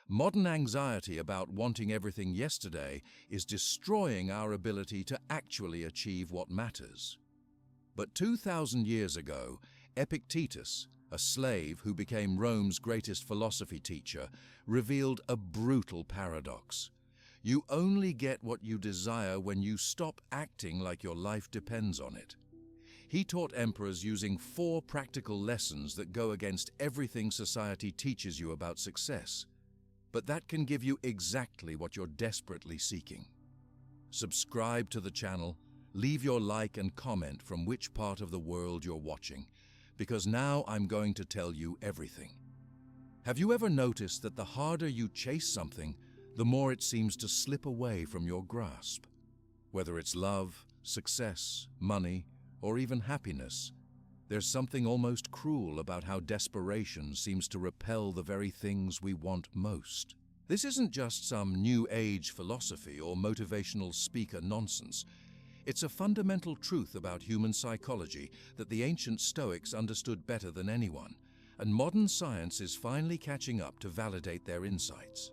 Modern anxiety about wanting everything yesterday is destroying our ability to actually achieve what matters. But 2,000 years ago, Epictetus, a slave who became Rome's greatest philosophy teacher, revealed a brutal paradox. You only get what you desire when you stop acting like your life depends on it. He taught emperors using 4 practical lessons that go against everything society teaches you about success. But that can give you exactly what you're desperately seeking. Subscribe to the channel, leave your like and comment from which part of the world you're watching, because now I'm going to tell you everything. Have you ever noticed that the harder you chase something, the more it seems to slip away from your grasp? Whether it's love, success, money, or even happiness, there's something almost cruel about how desperation seems to repel the very things we want most. This isn't just some new age philosophy or motivational speaker nonsense. It's a fundamental truth about human psychology that the ancient Stoics understood better than anyone, and modern science is finally catching up to validate their insights.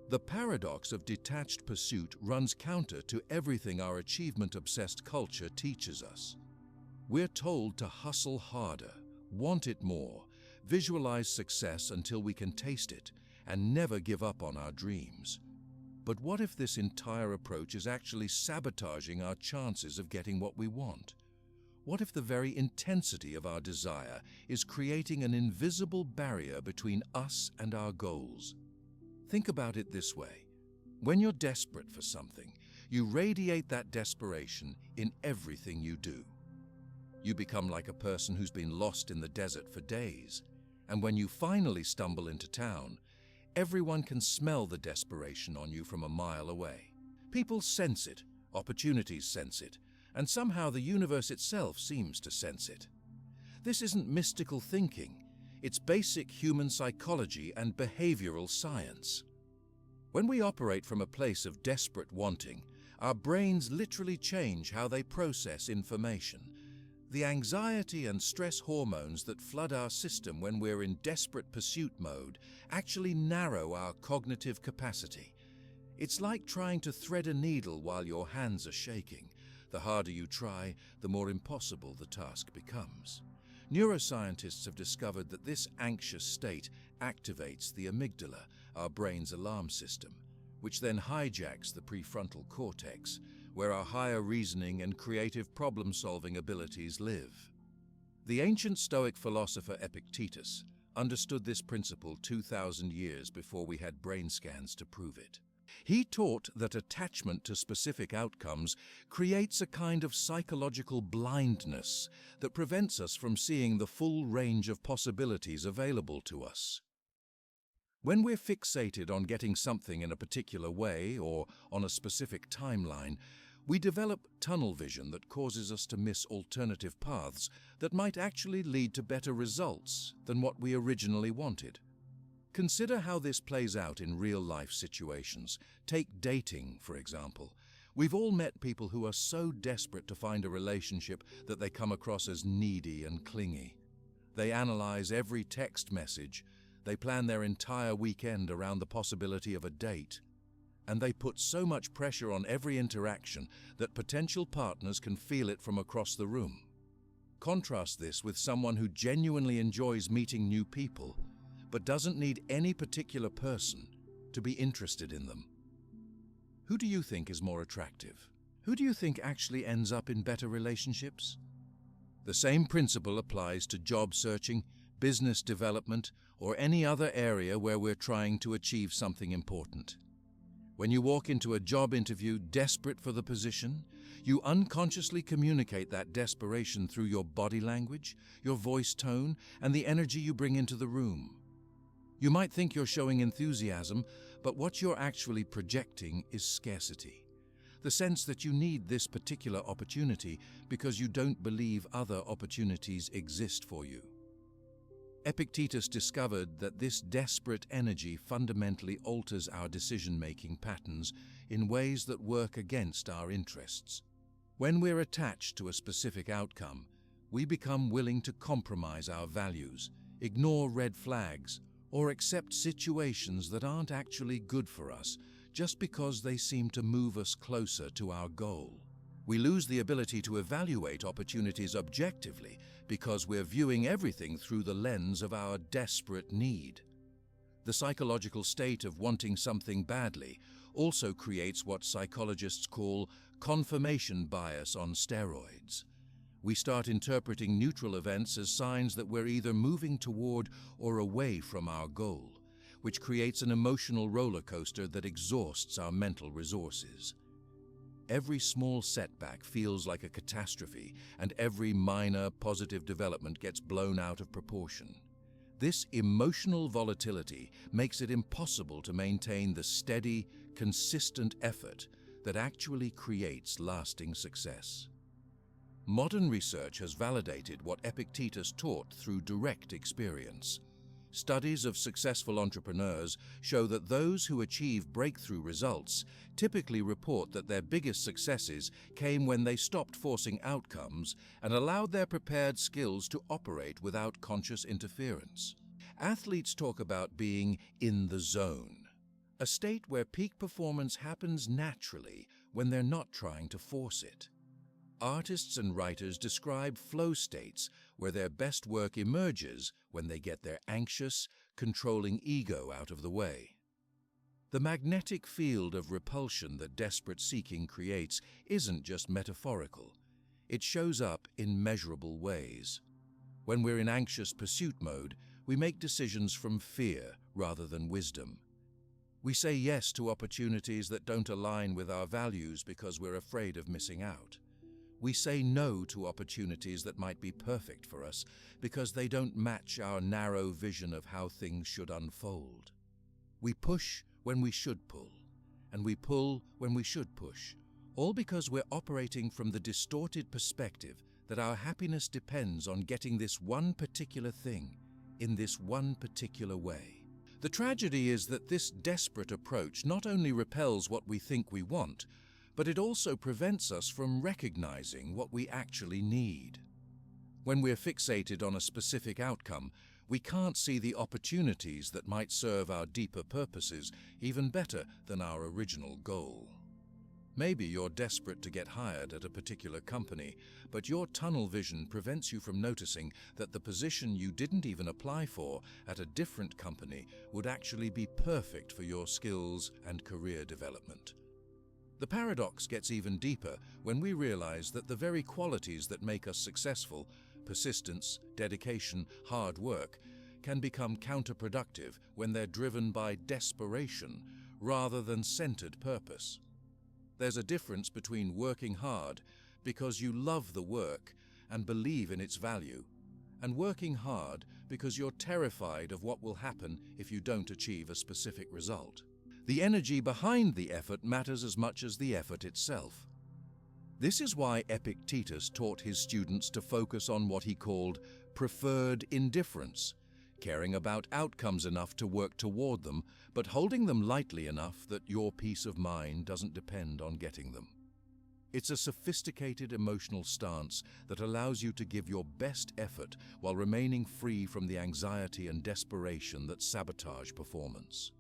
The paradox of detached pursuit runs counter to everything our achievement-obsessed culture teaches us. We're told to hustle harder, want it more, visualize success until we can taste it, and never give up on our dreams. But what if this entire approach is actually sabotaging our chances of getting what we want? What if the very intensity of our desire is creating an invisible barrier between us and our goals? Think about it this way. When you're desperate for something, you radiate that desperation in everything you do. You become like a person who's been lost in the desert for days, and when you finally stumble into town, everyone can smell the desperation on you from a mile away. People sense it, opportunities sense it, and somehow the universe itself seems to sense it. This isn't mystical thinking, it's basic human psychology and behavioral science. When we operate from a place of desperate wanting, our brains literally change how they process information. The anxiety and stress hormones that flood our system when we're in desperate pursuit mode actually narrow our cognitive capacity. It's like trying to thread a needle while your hands are shaking. The harder you try, the more impossible the task becomes. Neuroscientists have discovered that this anxious state activates the amygdala, our brain's alarm system, which then hijacks the prefrontal cortex, where our higher reasoning and creative problem-solving abilities live. The ancient Stoic philosopher Epictetus understood this principle 2,000 years before we had brain scans to prove it. He taught that attachment to specific outcomes creates a kind of psychological blindness that prevents us from seeing the full range of possibilities available to us. When we're fixated on getting something in a particular way or on a specific timeline, we develop tunnel vision that causes us to miss alternative paths that might actually lead to better results than what we originally wanted. Consider how this plays out in real-life situations. Take dating, for example. We've all met people who are so desperate to find a relationship that they come across as needy and clingy. They analyze every text message, they plan their entire weekend around the possibility of a date, and they put so much pressure on every interaction that potential partners can feel it from across the room. Contrast this with someone who genuinely enjoys meeting new people, but doesn't need any particular person to be interested in them. Who do you think is more attractive? Who do you think actually ends up in better relationships? The same principle applies to job searching, business development, or any other area where we're trying to achieve something important. When you walk into a job interview desperate for the position, you unconsciously communicate that desperation through your body language, your voice tone, and the energy you bring into the room. You might think you're showing enthusiasm, but what you're actually projecting is scarcity. The sense that you need this particular opportunity because you don't believe other opportunities exist for you. Epictetus discovered that this desperate energy fundamentally alters our decision-making patterns in ways that work against our interests. When we're attached to a specific outcome, we become willing to compromise our values, ignore red flags, or accept situations that aren't actually good for us just because they seem to move us closer to our goal. We lose the ability to evaluate opportunities objectively because we're viewing everything through the lens of our desperate need. The psychological state of wanting something badly also creates what psychologists call confirmation bias on steroids. We start interpreting neutral events as signs that we're either moving toward or away from our goal, which creates an emotional roller coaster that exhausts our mental resources. Every small setback feels like a catastrophe, and every minor positive development gets blown out of proportion. This emotional volatility makes it impossible to maintain the steady, consistent effort that actually creates lasting success. Modern research has validated what Epictetus taught through direct experience. Studies of successful entrepreneurs show that those who achieve breakthrough results typically report that their biggest successes came when they stopped forcing outcomes and allowed their prepared skills to operate without conscious interference. Athletes talk about being in the zone, a state where peak performance happens naturally when they're not trying to force it. Artists and writers describe flow states where their best work emerges when they get their anxious, controlling ego out of the way. The magnetic field of repulsion that desperate seeking creates isn't just metaphorical. It shows up in measurable ways. When we're in anxious pursuit mode, we make decisions from fear rather than wisdom. We say yes to opportunities that don't align with our values because we're afraid of missing out. We say no to opportunities that might be perfect for us because they don't match our narrow vision of how things should unfold. We push when we should pull, and we pull when we should push, all because we're operating from the distorted perspective that our happiness depends on getting this one particular thing in this one particular way. The tragedy is that this desperate approach not only repels what we think we want, but it also prevents us from recognizing what we actually need. When we're fixated on a specific outcome, we can't see the opportunities that might serve our deeper purposes even better than our original goal. Maybe you're desperate to get hired at a particular company, but your tunnel vision prevents you from noticing that the position you didn't even apply for at a different company would actually be perfect for your skills and career development. The paradox gets even deeper when we realize that the very qualities that make us successful, persistence, dedication, hard work, can become counterproductive when they're driven by desperation rather than centered purpose. There's a difference between working hard because you love the work and believe in its value, and working hard because you're terrified of what will happen if you don't achieve a specific result. The energy behind the effort matters as much as the effort itself. This is why Epictetus taught his students to focus on what he called preferred indifference, caring about outcomes enough to work toward them, but holding them lightly enough that your peace of mind doesn't depend on getting them. It's a sophisticated emotional stance that allows you to give your best effort while remaining free from the anxiety and desperation that sabotage performance.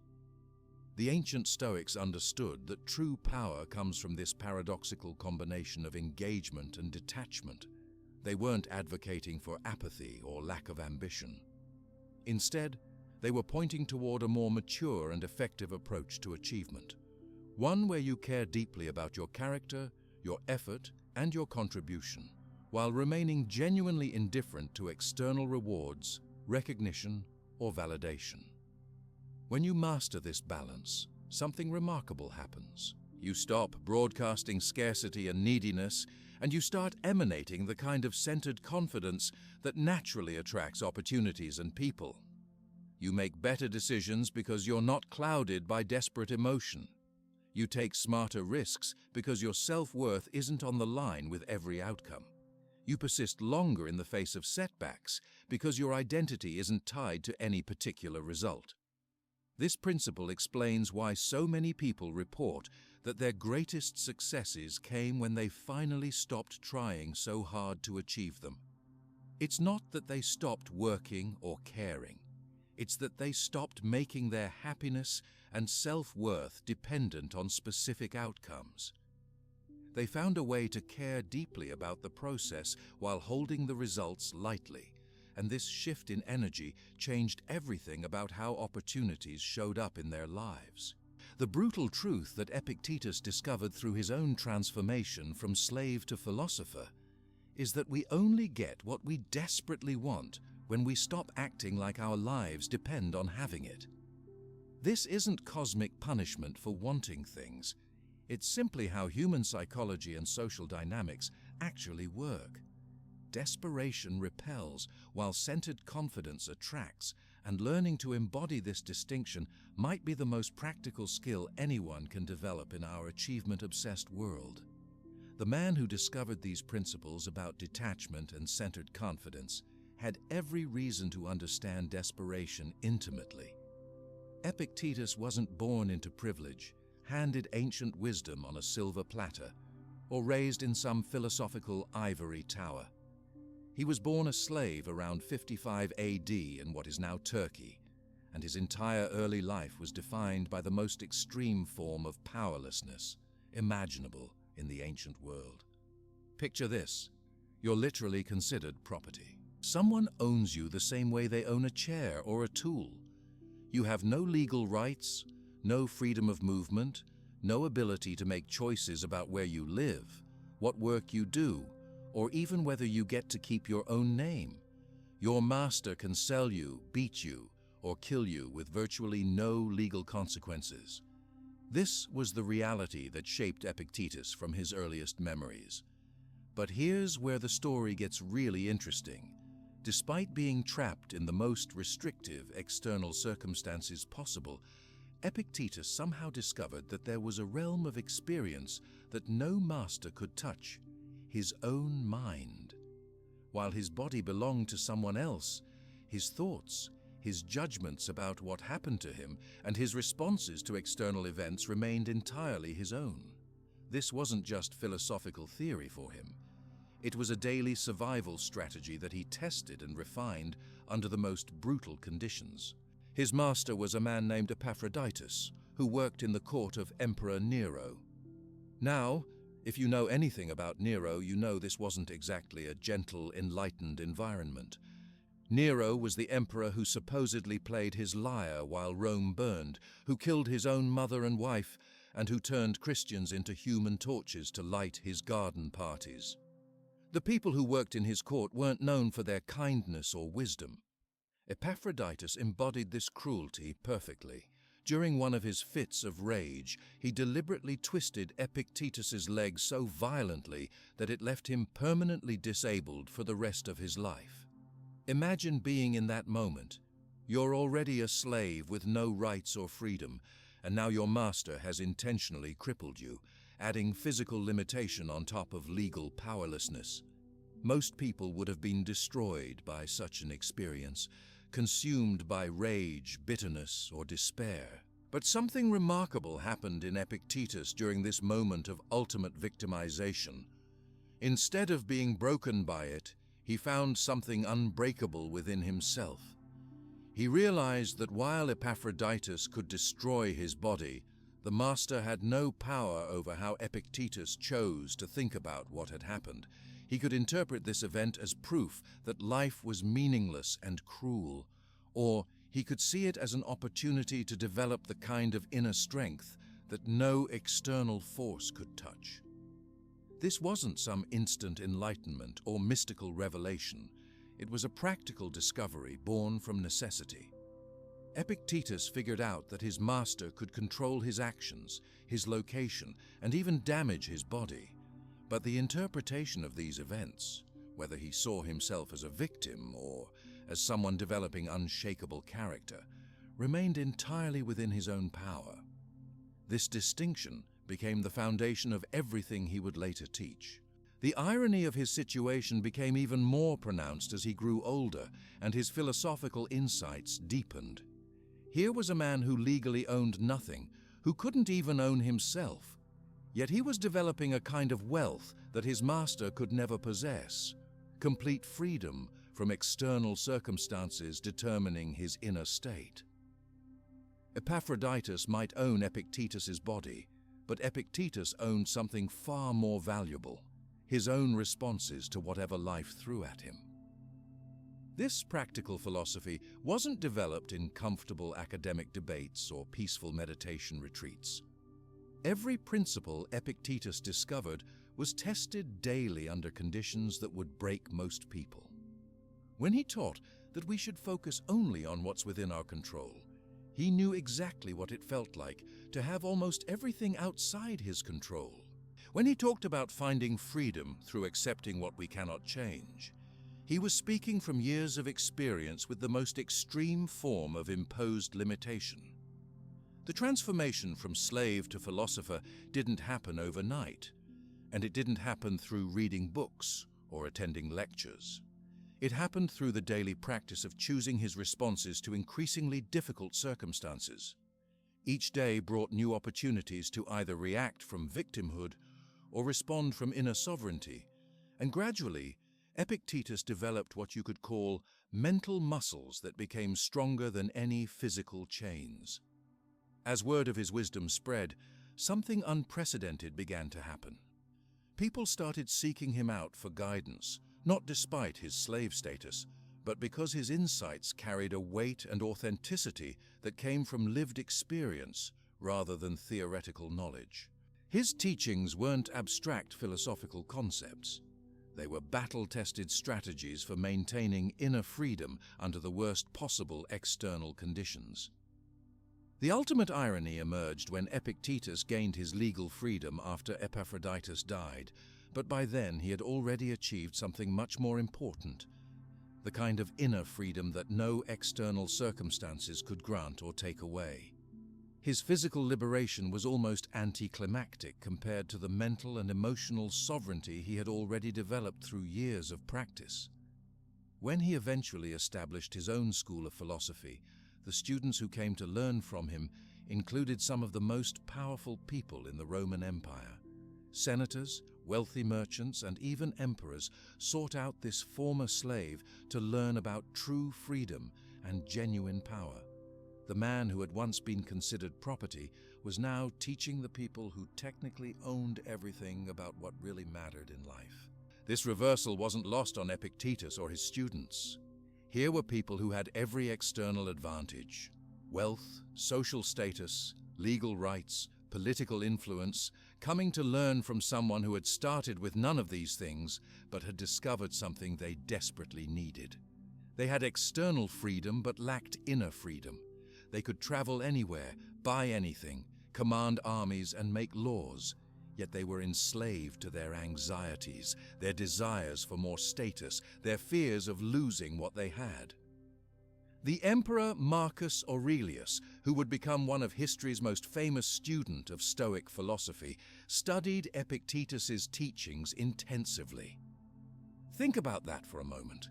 The ancient Stoics understood that true power comes from this paradoxical combination of engagement and detachment. They weren't advocating for apathy or lack of ambition. Instead, they were pointing toward a more mature and effective approach to achievement, one where you care deeply about your character, your effort, and your contribution, while remaining genuinely indifferent to external rewards, recognition, or validation. When you master this balance, something remarkable happens. You stop broadcasting scarcity and neediness, and you start emanating the kind of centered confidence that naturally attracts opportunities and people. You make better decisions because you're not clouded by desperate emotion. You take smarter risks because your self-worth isn't on the line with every outcome. You persist longer in the face of setbacks because your identity isn't tied to any particular result. This principle explains why so many people report that their greatest successes came when they finally stopped trying so hard to achieve them. It's not that they stopped working or caring. It's that they stopped making their happiness and self-worth dependent on specific outcomes. They found a way to care deeply about the process while holding the results lightly, and this shift in energy changed everything about how opportunities showed up in their lives. The brutal truth that Epictetus discovered through his own transformation from slave to philosopher is that we only get what we desperately want when we stop acting like our lives depend on having it. This isn't cosmic punishment for wanting things. It's simply how human psychology and social dynamics actually work. Desperation repels, while centered confidence attracts, and learning to embody this distinction might be the most practical skill anyone can develop in our achievement-obsessed world. The man who discovered these principles about detachment and centered confidence had every reason to understand desperation intimately. Epictetus wasn't born into privilege, handed ancient wisdom on a silver platter, or raised in some philosophical ivory tower. He was born a slave around 55 AD in what is now Turkey, and his entire early life was defined by the most extreme form of powerlessness imaginable in the ancient world. Picture this: you're literally considered property. Someone owns you the same way they own a chair or a tool. You have no legal rights, no freedom of movement, no ability to make choices about where you live, what work you do, or even whether you get to keep your own name. Your master can sell you, beat you, or kill you with virtually no legal consequences. This was the reality that shaped Epictetus from his earliest memories. But here's where the story gets really interesting. Despite being trapped in the most restrictive external circumstances possible, Epictetus somehow discovered that there was a realm of experience that no master could touch: his own mind. While his body belonged to someone else, his thoughts, his judgments about what happened to him, and his responses to external events remained entirely his own. This wasn't just philosophical theory for him. It was a daily survival strategy that he tested and refined under the most brutal conditions. His master was a man named Epaphroditus, who worked in the court of Emperor Nero. Now, if you know anything about Nero, you know this wasn't exactly a gentle, enlightened environment. Nero was the emperor who supposedly played his lyre while Rome burned, who killed his own mother and wife, and who turned Christians into human torches to light his garden parties. The people who worked in his court weren't known for their kindness or wisdom. Epaphroditus embodied this cruelty perfectly. During one of his fits of rage, he deliberately twisted Epictetus's leg so violently that it left him permanently disabled for the rest of his life. Imagine being in that moment. You're already a slave with no rights or freedom, and now your master has intentionally crippled you, adding physical limitation on top of legal powerlessness. Most people would have been destroyed by such an experience, consumed by rage, bitterness, or despair. But something remarkable happened in Epictetus during this moment of ultimate victimization. Instead of being broken by it, he found something unbreakable within himself. He realized that while Epaphroditus could destroy his body, the master had no power over how Epictetus chose to think about what had happened. He could interpret this event as proof that life was meaningless and cruel, or he could see it as an opportunity to develop the kind of inner strength that no external force could touch. This wasn't some instant enlightenment or mystical revelation. It was a practical discovery born from necessity. Epictetus figured out that his master could control his actions, his location, and even damage his body. But the interpretation of these events, whether he saw himself as a victim or as someone developing unshakable character, remained entirely within his own power. This distinction became the foundation of everything he would later teach. The irony of his situation became even more pronounced as he grew older and his philosophical insights deepened. Here was a man who legally owned nothing, who couldn't even own himself. Yet he was developing a kind of wealth that his master could never possess: complete freedom from external circumstances determining his inner state. Epaphroditus might own Epictetus's body, but Epictetus owned something far more valuable, his own responses to whatever life threw at him. This practical philosophy wasn't developed in comfortable academic debates or peaceful meditation retreats. Every principle Epictetus discovered was tested daily under conditions that would break most people. When he taught that we should focus only on what's within our control, he knew exactly what it felt like to have almost everything outside his control. When he talked about finding freedom through accepting what we cannot change, he was speaking from years of experience with the most extreme form of imposed limitation. The transformation from slave to philosopher didn't happen overnight, and it didn't happen through reading books or attending lectures. It happened through the daily practice of choosing his responses to increasingly difficult circumstances. Each day brought new opportunities to either react from victimhood or respond from inner sovereignty, and gradually, Epictetus developed what you could call mental muscles that became stronger than any physical chains. As word of his wisdom spread, something unprecedented began to happen. People started seeking him out for guidance, not despite his slave status, but because his insights carried a weight and authenticity that came from lived experience rather than theoretical knowledge. His teachings weren't abstract philosophical concepts. They were battle-tested strategies for maintaining inner freedom under the worst possible external conditions. The ultimate irony emerged when Epictetus gained his legal freedom after Epaphroditus died, but by then he had already achieved something much more important, the kind of inner freedom that no external circumstances could grant or take away. His physical liberation was almost anticlimactic compared to the mental and emotional sovereignty he had already developed through years of practice. When he eventually established his own school of philosophy, the students who came to learn from him included some of the most powerful people in the Roman Empire. Senators, wealthy merchants, and even emperors sought out this former slave to learn about true freedom and genuine power. The man who had once been considered property was now teaching the people who technically owned everything about what really mattered in life. This reversal wasn't lost on Epictetus or his students. Here were people who had every external advantage: wealth, social status, legal rights, political influence, coming to learn from someone who had started with none of these things but had discovered something they desperately needed. They had external freedom but lacked inner freedom. They could travel anywhere, buy anything, command armies, and make laws, yet they were enslaved to their anxieties, their desires for more status, their fears of losing what they had. The Emperor Marcus Aurelius, who would become one of history's most famous students of Stoic philosophy, studied Epictetus's teachings intensively. Think about that for a moment.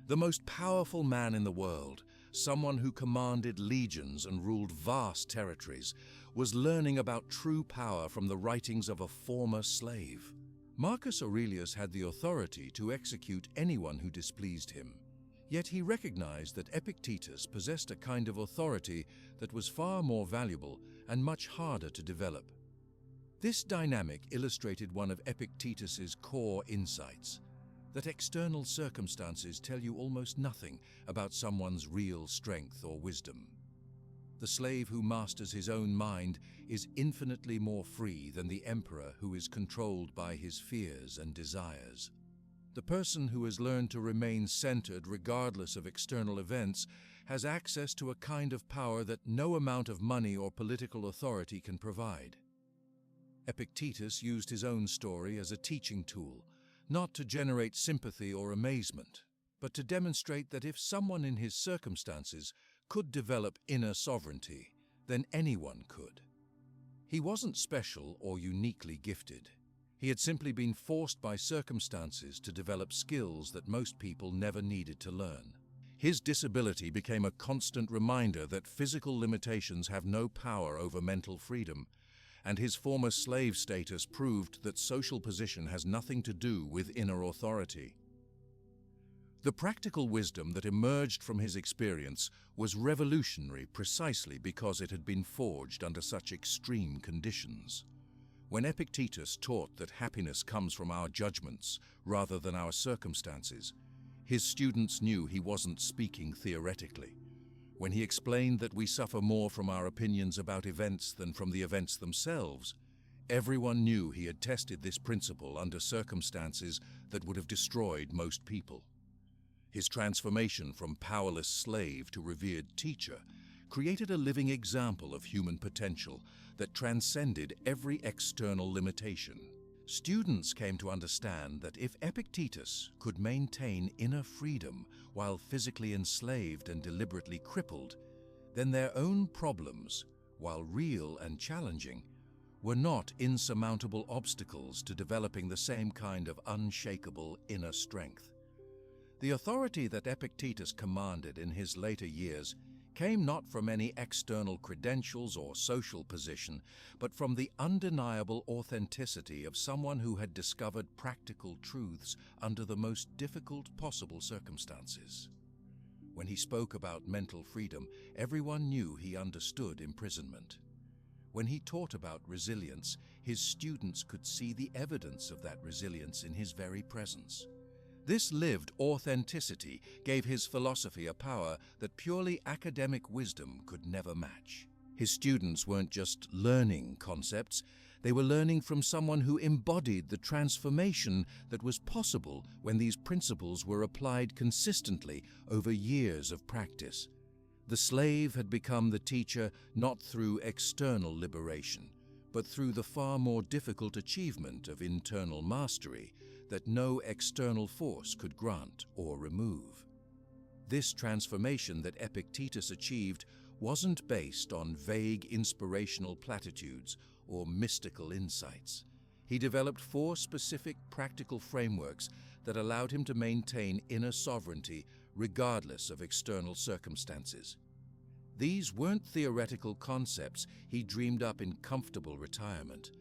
The most powerful man in the world, someone who commanded legions and ruled vast territories, was learning about true power from the writings of a former slave. Marcus Aurelius had the authority to execute anyone who displeased him. Yet he recognized that Epictetus possessed a kind of authority that was far more valuable and much harder to develop. This dynamic illustrated one of Epictetus's core insights: that external circumstances tell you almost nothing about someone's real strength or wisdom. The slave who masters his own mind is infinitely more free than the emperor who is controlled by his fears and desires. The person who has learned to remain centered regardless of external events has access to a kind of power that no amount of money or political authority can provide. Epictetus used his own story as a teaching tool, not to generate sympathy or amazement, but to demonstrate that if someone in his circumstances could develop inner sovereignty, then anyone could. He wasn't special or uniquely gifted. He had simply been forced by circumstances to develop skills that most people never needed to learn. His disability became a constant reminder that physical limitations have no power over mental freedom, and his former slave status proved that social position has nothing to do with inner authority. The practical wisdom that emerged from his experience was revolutionary precisely because it had been forged under such extreme conditions. When Epictetus taught that happiness comes from our judgments rather than our circumstances, his students knew he wasn't speaking theoretically. When he explained that we suffer more from our opinions about events than from the events themselves, everyone knew he had tested this principle under circumstances that would have destroyed most people. His transformation from powerless slave to revered teacher created a living example of human potential that transcended every external limitation. Students came to understand that if Epictetus could maintain inner freedom while physically enslaved and deliberately crippled, then their own problems, while real and challenging, were not insurmountable obstacles to developing the same kind of unshakable inner strength. The authority that Epictetus commanded in his later years came not from any external credentials or social position, but from the undeniable authenticity of someone who had discovered practical truths under the most difficult possible circumstances. When he spoke about mental freedom, everyone knew he understood imprisonment. When he taught about resilience, his students could see the evidence of that resilience in his very presence. This lived authenticity gave his philosophy a power that purely academic wisdom could never match. His students weren't just learning concepts, they were learning from someone who embodied the transformation that was possible when these principles were applied consistently over years of practice. The slave had become the teacher not through external liberation, but through the far more difficult achievement of internal mastery that no external force could grant or remove. This transformation that Epictetus achieved wasn't based on vague inspirational platitudes or mystical insights. He developed 4 specific practical frameworks that allowed him to maintain inner sovereignty regardless of external circumstances. These weren't theoretical concepts he dreamed up in comfortable retirement.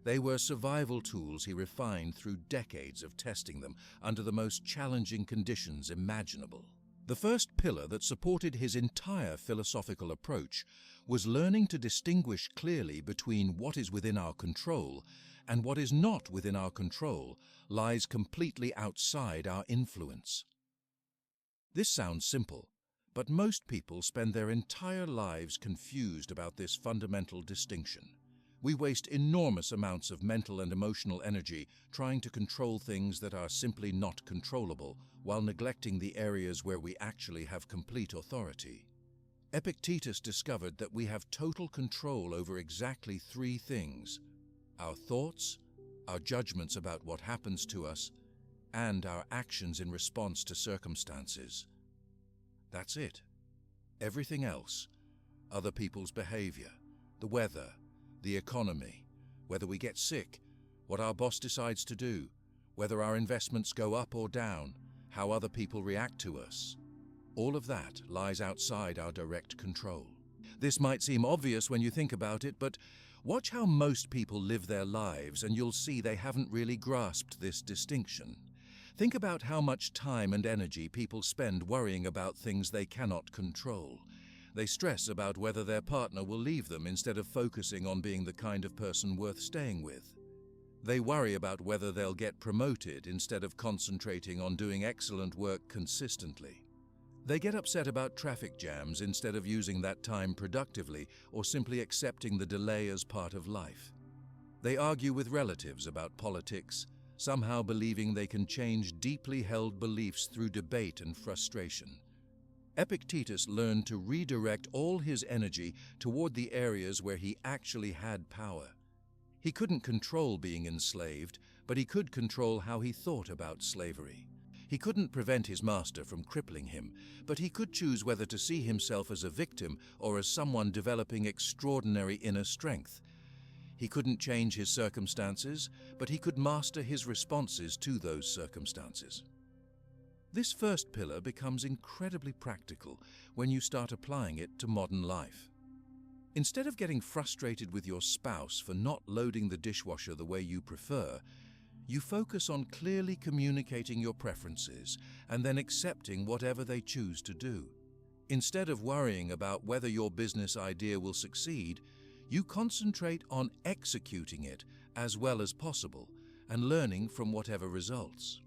They were survival tools he refined through decades of testing them under the most challenging conditions imaginable. The first pillar that supported his entire philosophical approach was learning to distinguish clearly between what is within our control and what is not within our control lies completely outside our influence. This sounds simple, but most people spend their entire lives confused about this fundamental distinction. We waste enormous amounts of mental and emotional energy trying to control things that are simply not controllable, while neglecting the areas where we actually have complete authority. Epictetus discovered that we have total control over exactly 3 things: our thoughts, our judgments about what happens to us, and our actions in response to circumstances. That's it. Everything else, other people's behavior, the weather, the economy, whether we get sick, what our boss decides to do, whether our investments go up or down, how other people react to us. All of that lies outside our direct control. This might seem obvious when you think about it, but watch how most people live their lives and you'll see they haven't really grasped this distinction. Think about how much time and energy people spend worrying about things they cannot control. They stress about whether their partner will leave them instead of focusing on being the kind of person worth staying with. They worry about whether they'll get promoted instead of concentrating on doing excellent work consistently. They get upset about traffic jams instead of using that time productively or simply accepting the delay as part of life. They argue with relatives about politics, somehow believing they can change deeply held beliefs through debate and frustration. Epictetus learned to redirect all his energy toward the areas where he actually had power. He couldn't control being enslaved, but he could control how he thought about slavery. He couldn't prevent his master from crippling him, but he could choose whether to see himself as a victim or as someone developing extraordinary inner strength. He couldn't change his circumstances, but he could master his responses to those circumstances. This first pillar becomes incredibly practical when you start applying it to modern life. Instead of getting frustrated with your spouse for not loading the dishwasher the way you prefer, You focus on clearly communicating your preferences and then accepting whatever they choose to do. Instead of worrying about whether your business idea will succeed, you concentrate on executing it as well as possible and learning from whatever results.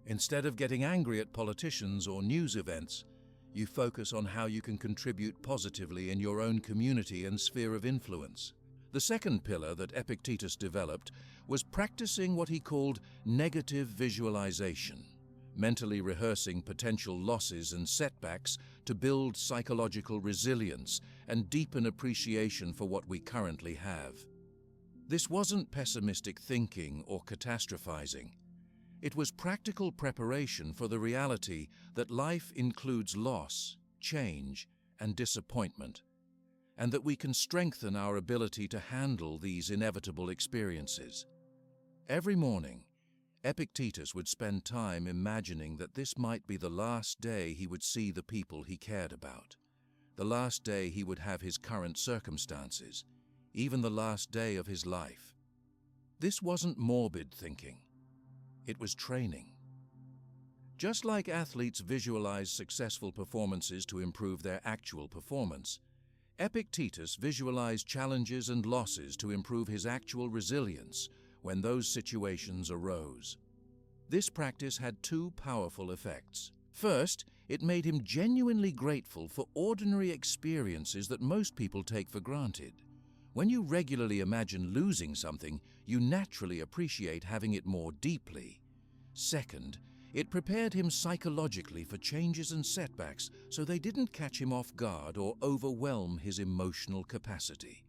Instead of getting angry at politicians or news events, you focus on how you can contribute positively in your own community and sphere of influence. The second pillar that Epictetus developed was practicing what he called negative visualization, mentally rehearsing potential losses and setbacks to build psychological resilience and deepen appreciation for what we currently have. This wasn't pessimistic thinking or catastrophizing. It was practical preparation for the reality that life includes loss, change, and disappointment, and that we can strengthen our ability to handle these inevitable experiences. Every morning, Epictetus would spend time imagining that this might be the last day he would see the people he cared about, the last day he would have his current circumstances, even the last day of his life. This wasn't morbid thinking. It was training. Just like athletes visualize successful performances to improve their actual performance, Epictetus visualized challenges and losses to improve his actual resilience when those situations arose. This practice had two powerful effects. First, it made him genuinely grateful for ordinary experiences that most people take for granted. When you regularly imagine losing something, you naturally appreciate having it more deeply. Second, it prepared him psychologically for changes and setbacks so they didn't catch him off guard or overwhelm his emotional capacity.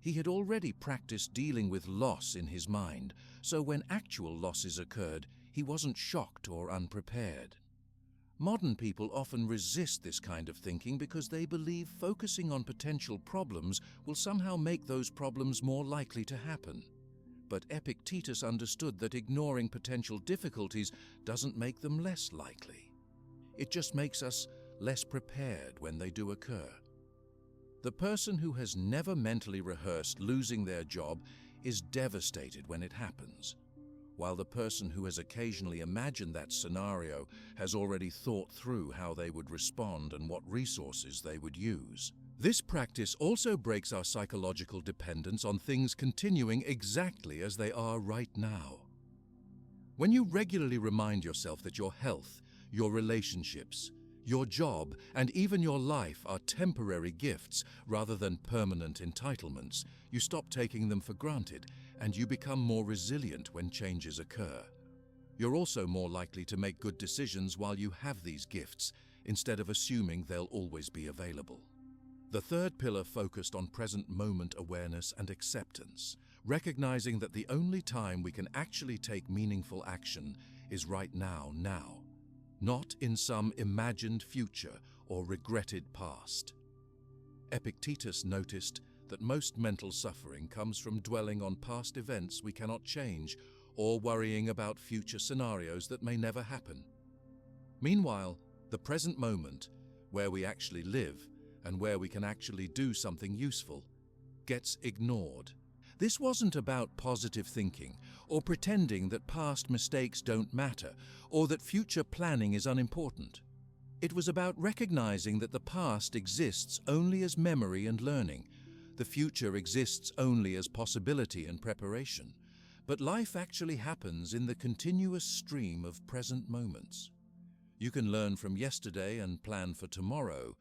He had already practiced dealing with loss in his mind, so when actual losses occurred, he wasn't shocked or unprepared. Modern people often resist this kind of thinking because they believe focusing on potential problems will somehow make those problems more likely to happen. But Epictetus understood that ignoring potential difficulties doesn't make them less likely. It just makes us less prepared when they do occur. The person who has never mentally rehearsed losing their job is devastated when it happens, while the person who has occasionally imagined that scenario has already thought through how they would respond and what resources they would use. This practice also breaks our psychological dependence on things continuing exactly as they are right now. When you regularly remind yourself that your health, your relationships, your job, and even your life are temporary gifts rather than permanent entitlements, you stop taking them for granted and you become more resilient when changes occur. You're also more likely to make good decisions while you have these gifts, instead of assuming they'll always be available. The third pillar focused on present moment awareness and acceptance, recognizing that the only time we can actually take meaningful action is right now, not in some imagined future or regretted past. Epictetus noticed that most mental suffering comes from dwelling on past events we cannot change or worrying about future scenarios that may never happen. Meanwhile, the present moment, where we actually live and where we can actually do something useful, gets ignored. This wasn't about positive thinking or pretending that past mistakes don't matter or that future planning is unimportant. It was about recognizing that the past exists only as memory and learning. The future exists only as possibility and preparation. But life actually happens in the continuous stream of present moments. You can learn from yesterday and plan for tomorrow,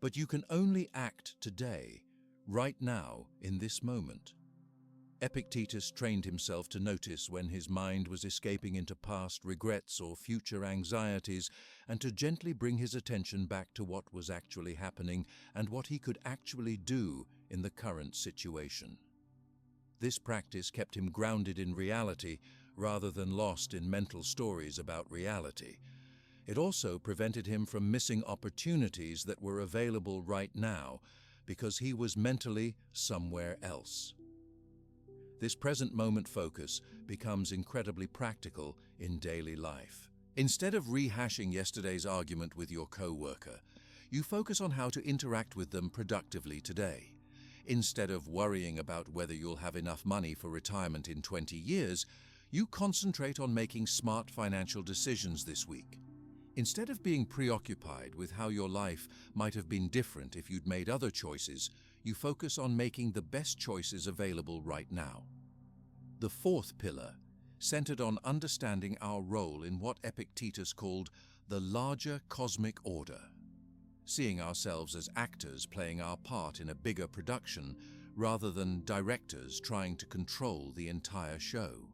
but you can only act today, right now, in this moment. Epictetus trained himself to notice when his mind was escaping into past regrets or future anxieties, and to gently bring his attention back to what was actually happening and what he could actually do in the current situation. This practice kept him grounded in reality rather than lost in mental stories about reality. It also prevented him from missing opportunities that were available right now because he was mentally somewhere else. This present moment focus becomes incredibly practical in daily life. Instead of rehashing yesterday's argument with your coworker, you focus on how to interact with them productively today. Instead of worrying about whether you'll have enough money for retirement in 20 years, You concentrate on making smart financial decisions this week. Instead of being preoccupied with how your life might have been different if you'd made other choices, you focus on making the best choices available right now. The fourth pillar, centered on understanding our role in what Epictetus called the larger cosmic order, seeing ourselves as actors playing our part in a bigger production rather than directors trying to control the entire show.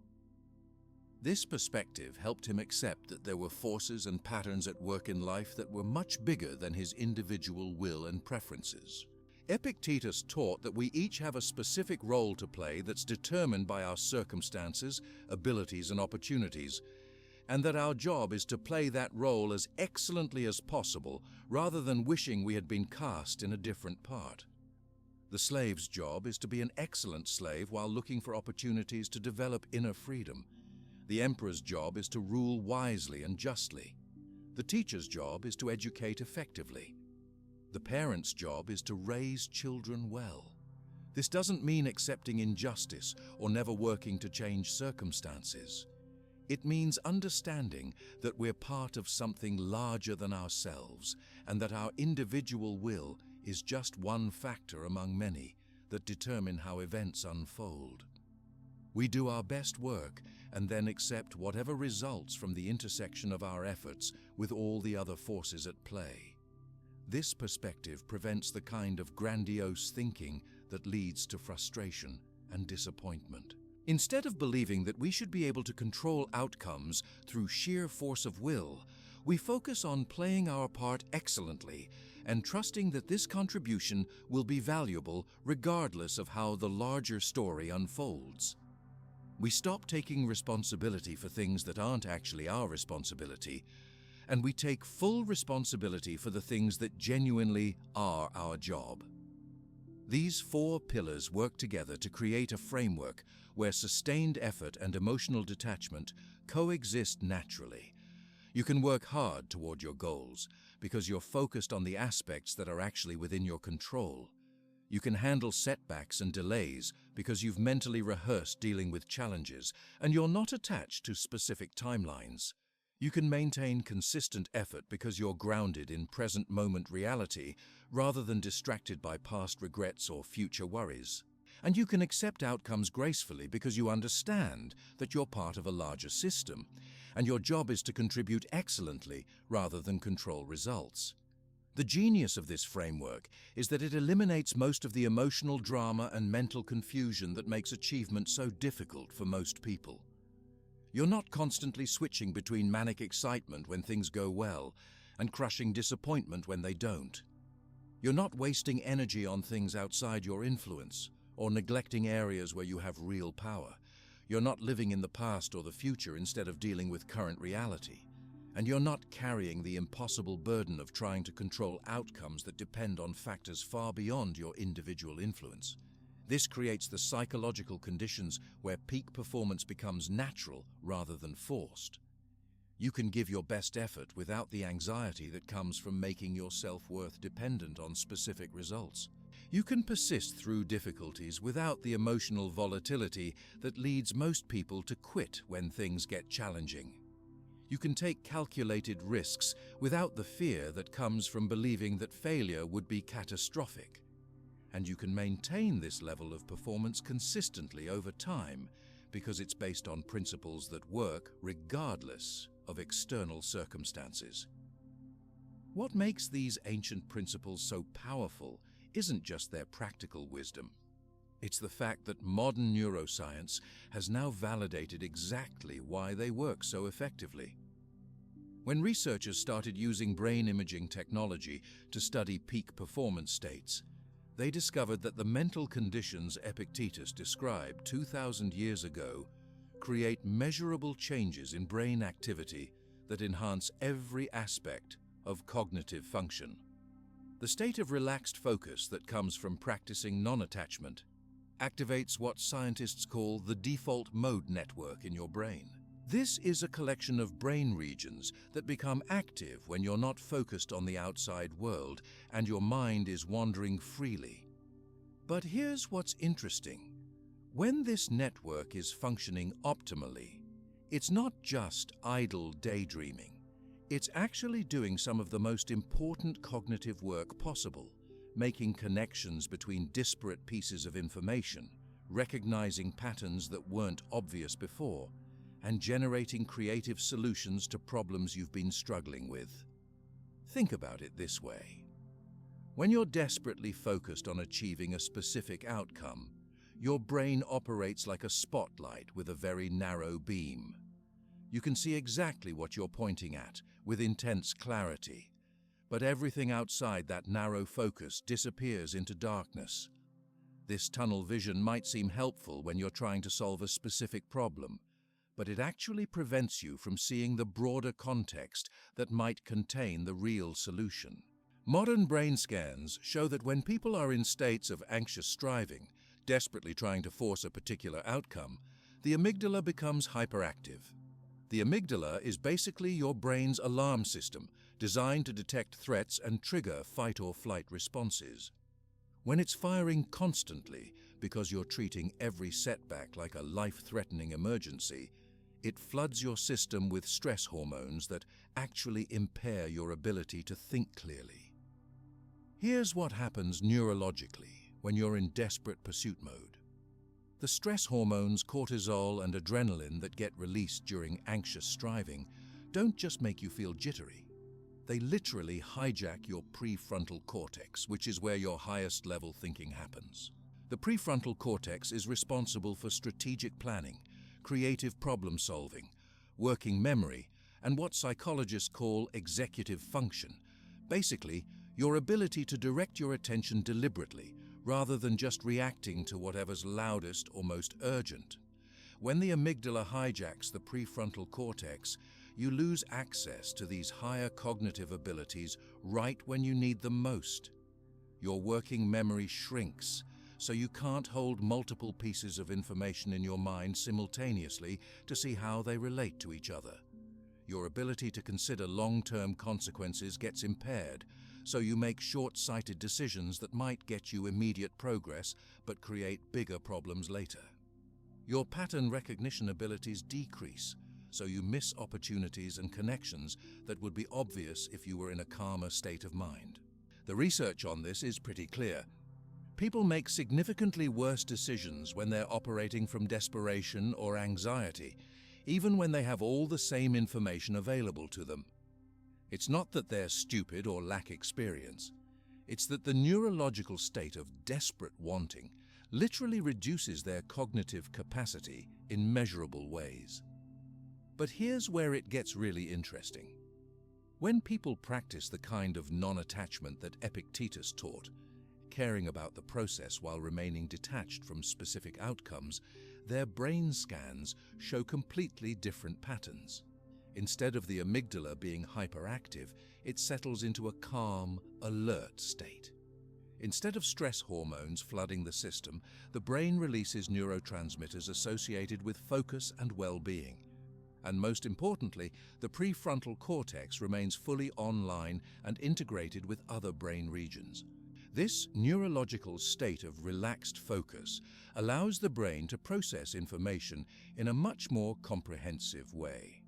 This perspective helped him accept that there were forces and patterns at work in life that were much bigger than his individual will and preferences. Epictetus taught that we each have a specific role to play that's determined by our circumstances, abilities, and opportunities, and that our job is to play that role as excellently as possible rather than wishing we had been cast in a different part. The slave's job is to be an excellent slave while looking for opportunities to develop inner freedom. The emperor's job is to rule wisely and justly. The teacher's job is to educate effectively. The parent's job is to raise children well. This doesn't mean accepting injustice or never working to change circumstances. It means understanding that we're part of something larger than ourselves and that our individual will is just one factor among many that determine how events unfold. We do our best work and then accept whatever results from the intersection of our efforts with all the other forces at play. This perspective prevents the kind of grandiose thinking that leads to frustration and disappointment. Instead of believing that we should be able to control outcomes through sheer force of will, we focus on playing our part excellently and trusting that this contribution will be valuable regardless of how the larger story unfolds. We stop taking responsibility for things that aren't actually our responsibility, and we take full responsibility for the things that genuinely are our job. These four pillars work together to create a framework where sustained effort and emotional detachment coexist naturally. You can work hard toward your goals because you're focused on the aspects that are actually within your control. You can handle setbacks and delays because you've mentally rehearsed dealing with challenges and you're not attached to specific timelines. You can maintain consistent effort because you're grounded in present moment reality rather than distracted by past regrets or future worries. And you can accept outcomes gracefully because you understand that you're part of a larger system, and your job is to contribute excellently rather than control results. The genius of this framework is that it eliminates most of the emotional drama and mental confusion that makes achievement so difficult for most people. You're not constantly switching between manic excitement when things go well and crushing disappointment when they don't. You're not wasting energy on things outside your influence or neglecting areas where you have real power. You're not living in the past or the future instead of dealing with current reality. And you're not carrying the impossible burden of trying to control outcomes that depend on factors far beyond your individual influence. This creates the psychological conditions where peak performance becomes natural rather than forced. You can give your best effort without the anxiety that comes from making your self-worth dependent on specific results. You can persist through difficulties without the emotional volatility that leads most people to quit when things get challenging. You can take calculated risks without the fear that comes from believing that failure would be catastrophic. And you can maintain this level of performance consistently over time because it's based on principles that work regardless of external circumstances. What makes these ancient principles so powerful isn't just their practical wisdom. It's the fact that modern neuroscience has now validated exactly why they work so effectively. When researchers started using brain imaging technology to study peak performance states, they discovered that the mental conditions Epictetus described 2,000 years ago create measurable changes in brain activity that enhance every aspect of cognitive function. The state of relaxed focus that comes from practicing non-attachment activates what scientists call the default mode network in your brain. This is a collection of brain regions that become active when you're not focused on the outside world and your mind is wandering freely. But here's what's interesting. When this network is functioning optimally, It's not just idle daydreaming. It's actually doing some of the most important cognitive work possible, making connections between disparate pieces of information, recognizing patterns that weren't obvious before, and generating creative solutions to problems you've been struggling with. Think about it this way. When you're desperately focused on achieving a specific outcome, your brain operates like a spotlight with a very narrow beam. You can see exactly what you're pointing at with intense clarity, but everything outside that narrow focus disappears into darkness. This tunnel vision might seem helpful when you're trying to solve a specific problem, but it actually prevents you from seeing the broader context that might contain the real solution. Modern brain scans show that when people are in states of anxious striving, desperately trying to force a particular outcome, the amygdala becomes hyperactive. The amygdala is basically your brain's alarm system, designed to detect threats and trigger fight or flight responses. When it's firing constantly because you're treating every setback like a life-threatening emergency, it floods your system with stress hormones that actually impair your ability to think clearly. Here's what happens neurologically when you're in desperate pursuit mode. The stress hormones cortisol and adrenaline that get released during anxious striving don't just make you feel jittery. They literally hijack your prefrontal cortex, which is where your highest level thinking happens. The prefrontal cortex is responsible for strategic planning, creative problem solving, working memory, and what psychologists call executive function. Basically, your ability to direct your attention deliberately, rather than just reacting to whatever's loudest or most urgent. When the amygdala hijacks the prefrontal cortex, you lose access to these higher cognitive abilities right when you need them most. Your working memory shrinks, so you can't hold multiple pieces of information in your mind simultaneously to see how they relate to each other. Your ability to consider long-term consequences gets impaired, so you make short-sighted decisions that might get you immediate progress but create bigger problems later. Your pattern recognition abilities decrease, so you miss opportunities and connections that would be obvious if you were in a calmer state of mind. The research on this is pretty clear. People make significantly worse decisions when they're operating from desperation or anxiety, even when they have all the same information available to them. It's not that they're stupid or lack experience. It's that the neurological state of desperate wanting literally reduces their cognitive capacity in measurable ways. But here's where it gets really interesting. When people practice the kind of non-attachment that Epictetus taught, caring about the process while remaining detached from specific outcomes, their brain scans show completely different patterns. Instead of the amygdala being hyperactive, it settles into a calm, alert state. Instead of stress hormones flooding the system, the brain releases neurotransmitters associated with focus and well-being. And most importantly, the prefrontal cortex remains fully online and integrated with other brain regions. This neurological state of relaxed focus allows the brain to process information in a much more comprehensive way.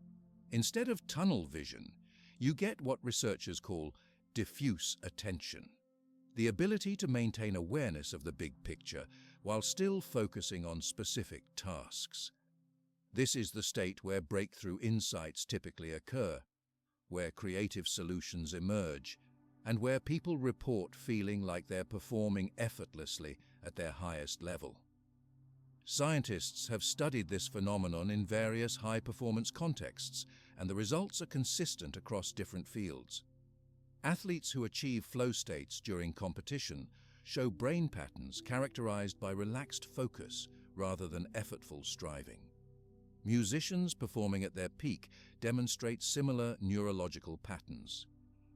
Instead of tunnel vision, you get what researchers call diffuse attention, the ability to maintain awareness of the big picture while still focusing on specific tasks. This is the state where breakthrough insights typically occur, where creative solutions emerge, and where people report feeling like they're performing effortlessly at their highest level. Scientists have studied this phenomenon in various high-performance contexts, and the results are consistent across different fields. Athletes who achieve flow states during competition show brain patterns characterized by relaxed focus rather than effortful striving. Musicians performing at their peak demonstrate similar neurological patterns.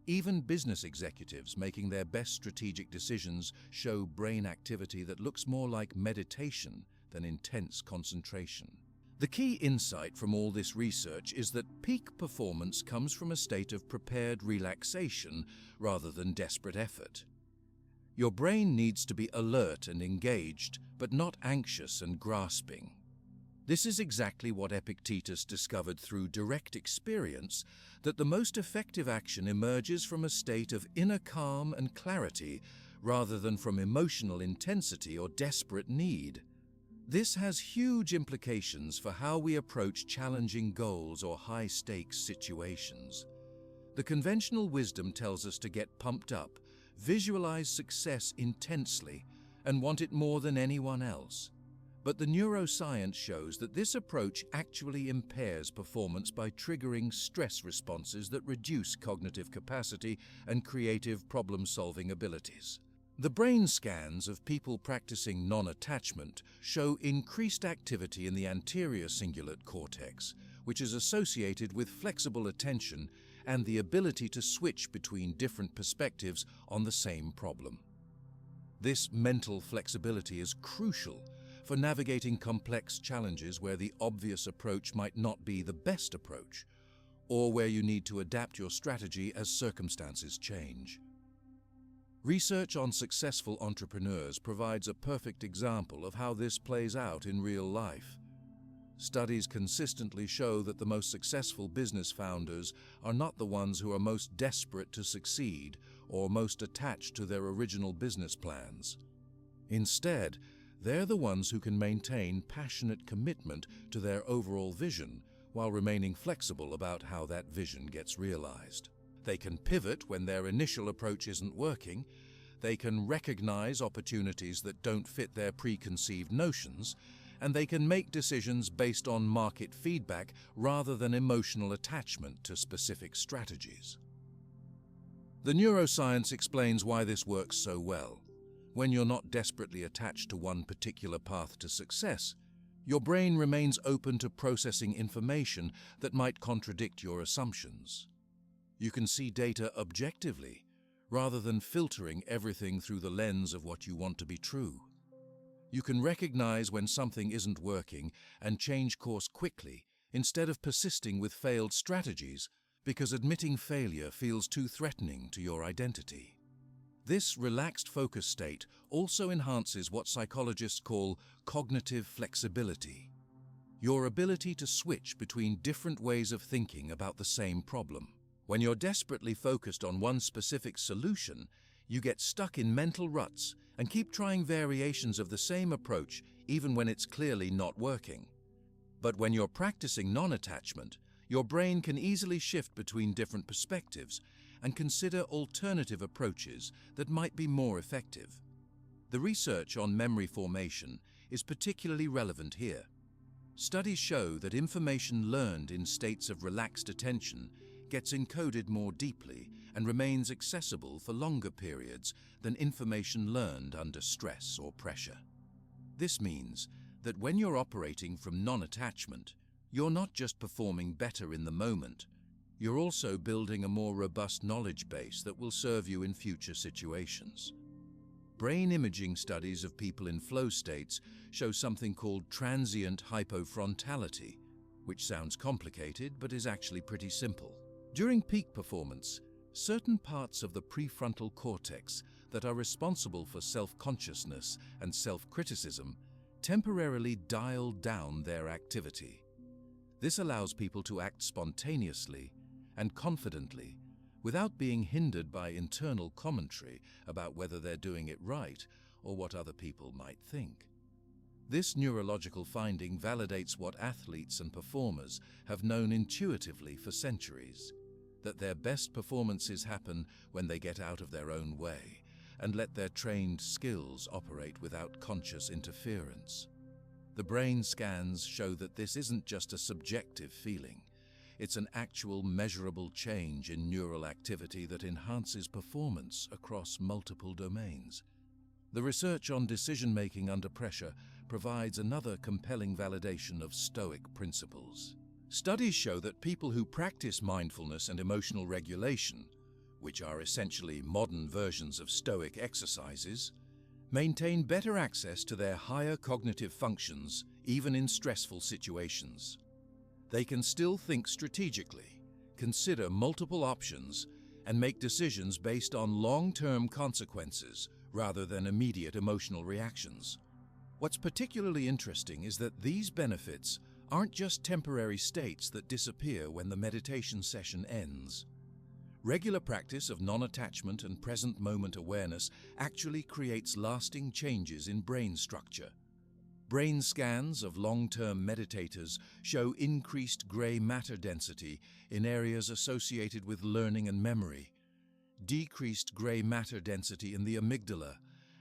Even business executives making their best strategic decisions show brain activity that looks more like meditation than intense concentration. The key insight from all this research is that peak performance comes from a state of prepared relaxation rather than desperate effort. Your brain needs to be alert and engaged, but not anxious and grasping. This is exactly what Epictetus discovered through direct experience, that the most effective action emerges from a state of inner calm and clarity rather than from emotional intensity or desperate need. This has huge implications for how we approach challenging goals or high-stakes situations. The conventional wisdom tells us to get pumped up, visualize success intensely, and want it more than anyone else. But the neuroscience shows that this approach actually impairs performance by triggering stress responses that reduce cognitive capacity and creative problem-solving abilities. The brain scans of people practicing non-attachment show increased activity in the anterior cingulate cortex, which is associated with flexible attention and the ability to switch between different perspectives on the same problem. This mental flexibility is crucial for navigating complex challenges where the obvious approach might not be the best approach, or where you need to adapt your strategy as circumstances change. Research on successful entrepreneurs provides a perfect example of how this plays out in real life. Studies consistently show that the most successful business founders are not the ones who are most desperate to succeed or most attached to their original business plans. Instead, they're the ones who can maintain passionate commitment to their overall vision while remaining flexible about how that vision gets realized. They can pivot when their initial approach isn't working. They can recognize opportunities that don't fit their preconceived notions, and they can make decisions based on market feedback rather than emotional attachment to specific strategies. The neuroscience explains why this works so well. When you're not desperately attached to one particular path to success, your brain remains open to processing information that might contradict your assumptions. You can see data objectively, rather than filtering everything through the lens of what you want to be true. You can recognize when something isn't working and change course quickly, instead of persisting with failed strategies, because admitting failure feels too threatening to your identity. This relaxed focus state also enhances what psychologists call cognitive flexibility, your ability to switch between different ways of thinking about the same problem. When you're desperately focused on one specific solution, you get stuck in mental ruts and keep trying variations of the same approach even when it's clearly not working. But when you're practicing non-attachment, your brain can easily shift between different perspectives and consider alternative approaches that might be more effective. The research on memory formation is particularly relevant here. Studies show that information learned in states of relaxed attention gets encoded more deeply and remains accessible for longer periods than information learned under stress or pressure. This means that when you're operating from non-attachment, you're not just performing better in the moment, you're also building a more robust knowledge base that will serve you in future situations. Brain imaging studies of people in flow states show something called transient hypofrontality, which sounds complicated but is actually pretty simple. During peak performance, certain parts of the prefrontal cortex that are responsible for self-consciousness and self-criticism temporarily dial down their activity. This allows people to act spontaneously and confidently without being hindered by internal commentary about whether they're doing it right or what other people might think. This neurological finding validates what athletes and performers have known intuitively for centuries, that their best performances happen when they get out of their own way and let their trained skills operate without conscious interference. The brain scans show that this isn't just a subjective feeling. It's an actual measurable change in neural activity that enhances performance across multiple domains. The research on decision-making under pressure provides another compelling validation of Stoic principles. Studies show that people who practice mindfulness and emotional regulation, which are essentially modern versions of Stoic exercises, maintain better access to their higher cognitive functions even in stressful situations. They can still think strategically, consider multiple options, and make decisions based on long-term consequences rather than immediate emotional reactions. What's particularly interesting is that these benefits aren't just temporary states that disappear when the meditation session ends. Regular practice of non-attachment and present moment awareness actually creates lasting changes in brain structure. Brain scans of long-term meditators show increased gray matter density in areas associated with learning and memory, decreased gray matter density in the amygdala,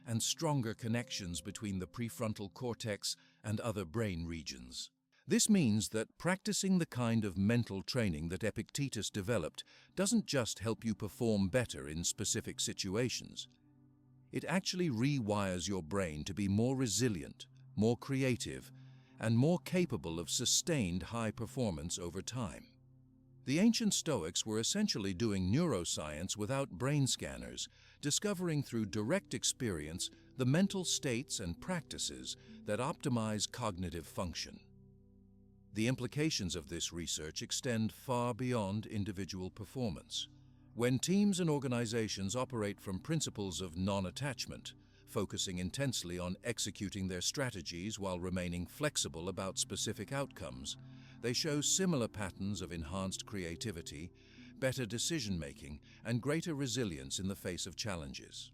and stronger connections between the prefrontal cortex and other brain regions. This means that practicing the kind of mental training that Epictetus developed doesn't just help you perform better in specific situations. It actually rewires your brain to be more resilient, more creative, and more capable of sustained high performance over time. The ancient Stoics were essentially doing neuroscience without brain scanners, discovering through direct experience the mental states and practices that optimize cognitive function. The implications of this research extend far beyond individual performance. When teams and organizations operate from principles of non-attachment, focusing intensely on executing their strategies while remaining flexible about specific outcomes, they show similar patterns of enhanced creativity, better decision-making, and greater resilience in the face of challenges.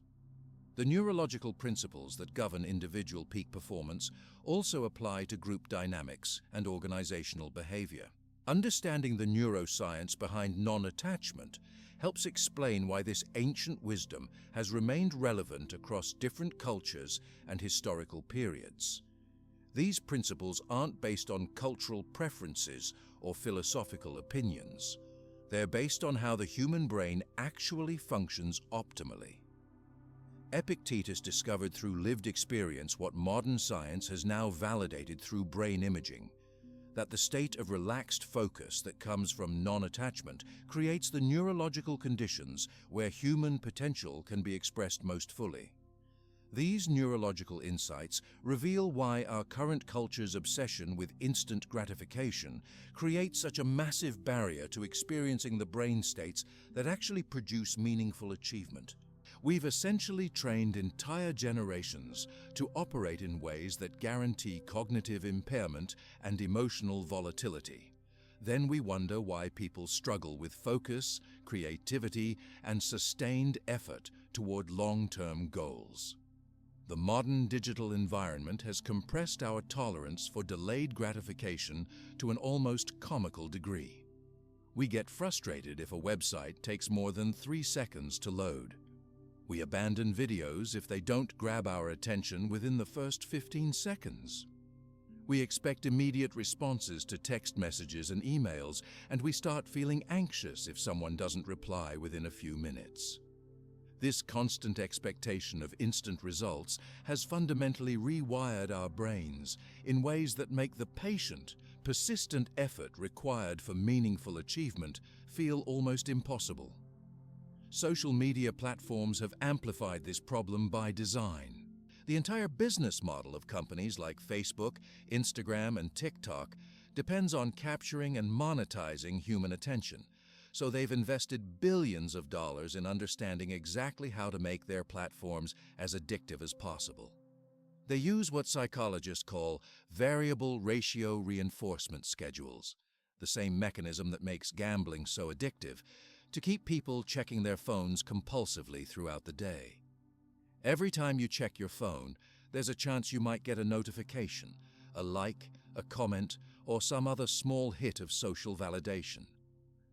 The neurological principles that govern individual peak performance also apply to group dynamics and organizational behavior. Understanding the neuroscience behind non-attachment helps explain why this ancient wisdom has remained relevant across different cultures and historical periods. These principles aren't based on cultural preferences or philosophical opinions. They're based on how the human brain actually functions optimally. Epictetus discovered through lived experience what modern science has now validated through brain imaging, that the state of relaxed focus that comes from non-attachment creates the neurological conditions where human potential can be expressed most fully. These neurological insights reveal why our current culture's obsession with instant gratification creates such a massive barrier to experiencing the brain states that actually produce meaningful achievement. We've essentially trained entire generations to operate in ways that guarantee cognitive impairment and emotional volatility. Then we wonder why people struggle with focus, creativity, and sustained effort toward long-term goals. The modern digital environment has compressed our tolerance for delayed gratification to an almost comical degree. We get frustrated if a website takes more than 3 seconds to load. We abandon videos if they don't grab our attention within the first 15 seconds. We expect immediate responses to text messages and emails, and we start feeling anxious if someone doesn't reply within a few minutes. This constant expectation of instant results has fundamentally rewired our brains in ways that make the patient, persistent effort required for meaningful achievement feel almost impossible. Social media platforms have amplified this problem by design. The entire business model of companies like Facebook, Instagram, and TikTok depends on capturing and monetizing human attention, so they've invested billions of dollars in understanding exactly how to make their platforms as addictive as possible. They use what psychologists call variable ratio reinforcement schedules, the same mechanism that makes gambling so addictive, to keep people checking their phones compulsively throughout the day. Every time you check your phone, there's a chance you might get a notification, a like, a comment, or some other small hit of social validation.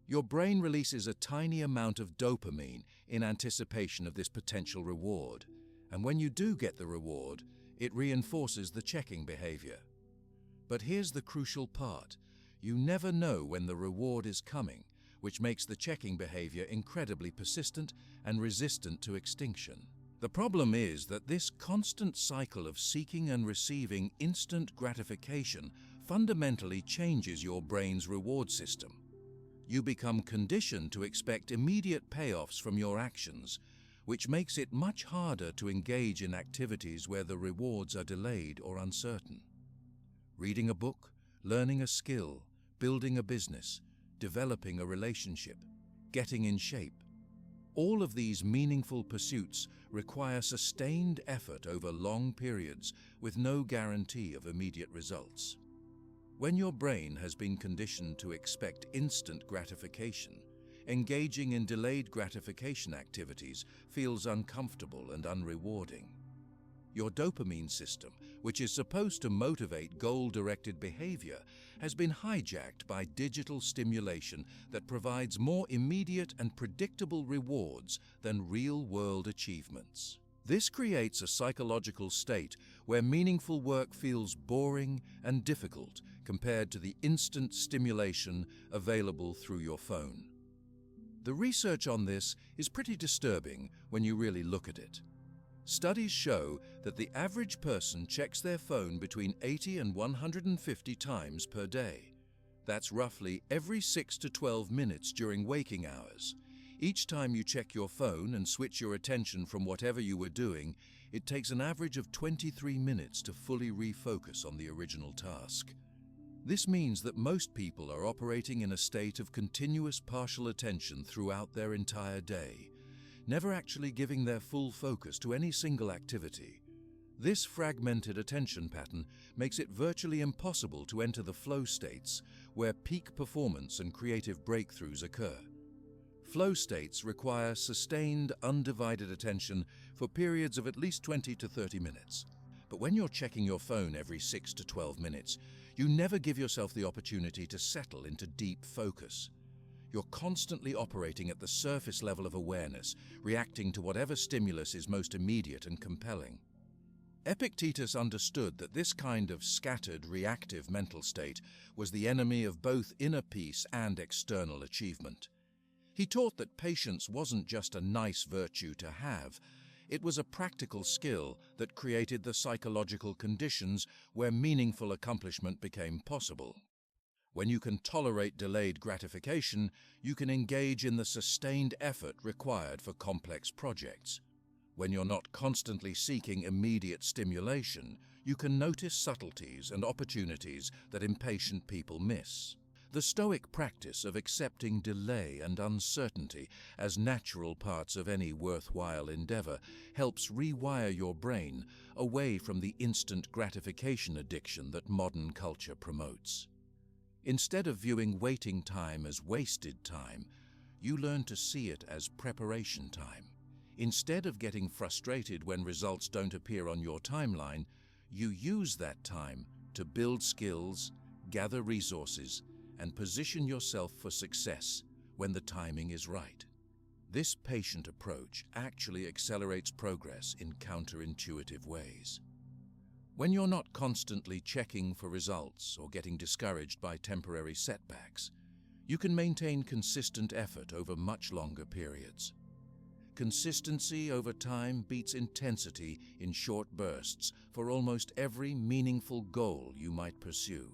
Your brain releases a tiny amount of dopamine in anticipation of this potential reward, and when you do get the reward, it reinforces the checking behavior. But here's the crucial part. You never know when the reward is coming, which makes the checking behavior incredibly persistent and resistant to extinction. The problem is that this constant cycle of seeking and receiving instant gratification fundamentally changes your brain's reward system. You become conditioned to expect immediate payoffs from your actions, which makes it much harder to engage in activities where the rewards are delayed or uncertain. Reading a book, learning a skill, building a business, developing a relationship, getting in shape. All of these meaningful pursuits require sustained effort over long periods with no guarantee of immediate results. When your brain has been conditioned to expect instant gratification, engaging in delayed gratification activities feels uncomfortable and unrewarding. Your dopamine system, which is supposed to motivate goal-directed behavior, has been hijacked by digital stimulation that provides more immediate and predictable rewards than real-world achievements. This creates a psychological state where meaningful work feels boring and difficult compared to the instant stimulation available through your phone. The research on this is pretty disturbing when you really look at it. Studies show that the average person checks their phone between 80 and 150 times per day. That's roughly every 6 to 12 minutes during waking hours. Each time you check your phone and switch your attention from whatever you were doing, it takes an average of 23 minutes to fully refocus on the original task. This means that most people are operating in a state of continuous partial attention throughout their entire day, never actually giving their full focus to any single activity. This fragmented attention pattern makes it virtually impossible to enter the flow states where peak performance and creative breakthroughs occur. Flow states require sustained, undivided attention for periods of at least 20 to 30 minutes. But when you're checking your phone every 6 to 12 minutes, you never give yourself the opportunity to settle into deep focus. You're constantly operating at the surface level of awareness, reacting to whatever stimulus is most immediate and compelling. Epictetus understood that this kind of scattered, reactive mental state was the enemy of both inner peace and external achievement. He taught that patience wasn't just a nice virtue to have, it was a practical skill that created the psychological conditions where meaningful accomplishment became possible. When you can tolerate delayed gratification, you can engage in the sustained effort required for complex projects. When you're not constantly seeking immediate stimulation, you can notice subtleties and opportunities that impatient people miss. The Stoic practice of accepting delay and uncertainty as natural parts of any worthwhile endeavor helps rewire your brain away from the instant gratification addiction that modern culture promotes. Instead of viewing waiting time as wasted time, you learn to see it as preparation time. Instead of getting frustrated when results don't appear on your timeline, you use that time to build skills, gather resources, and position yourself for success when the timing is right. This patient approach actually accelerates progress in counterintuitive ways. When you're not constantly checking for results or getting discouraged by temporary setbacks, you can maintain consistent effort over much longer periods. Consistency over time beats intensity in short bursts for almost every meaningful goal you might pursue.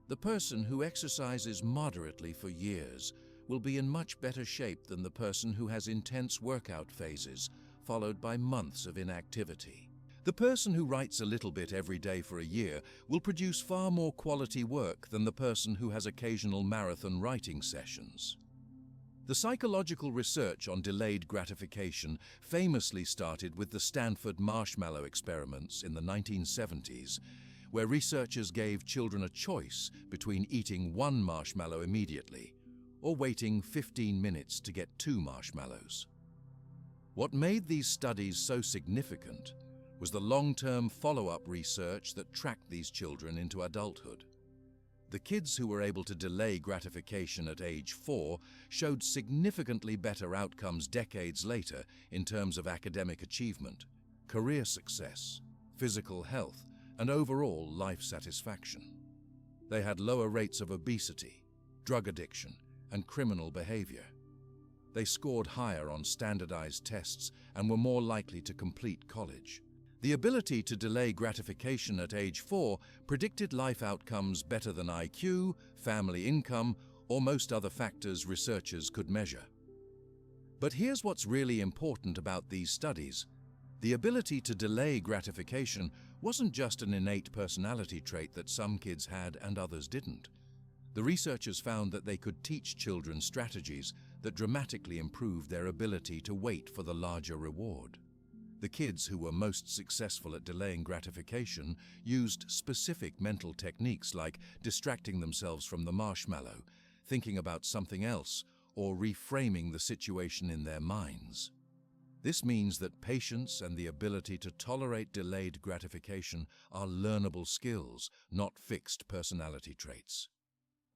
The person who exercises moderately for years will be in much better shape than the person who has intense workout phases, followed by months of inactivity. The person who writes a little bit every day for a year will produce far more quality work than the person who has occasional marathon writing sessions. The psychological research on delayed gratification famously started with the Stanford marshmallow experiments in the 1970s, where researchers gave children a choice between eating one marshmallow immediately or waiting 15 minutes to get 2 marshmallows. What made these studies so significant was the long-term follow-up research that tracked these children into adulthood. The kids who were able to delay gratification at age 4 showed significantly better outcomes decades later in terms of academic achievement, career success, physical health, and overall life satisfaction. They had lower rates of obesity, drug addiction, and criminal behavior. They scored higher on standardized tests and were more likely to complete college. The ability to delay gratification at age 4 predicted life outcomes better than IQ, family income, or most other factors researchers could measure. But here's what's really important about these studies. The ability to delay gratification wasn't just an innate personality trait that some kids had and others didn't. The researchers found that they could teach children strategies that dramatically improved their ability to wait for the larger reward. The kids who were most successful at delaying gratification used specific mental techniques like distracting themselves from the marshmallow, thinking about something else, or reframing the situation in their minds. This means that patience and the ability to tolerate delayed gratification are learnable skills, not fixed personality traits.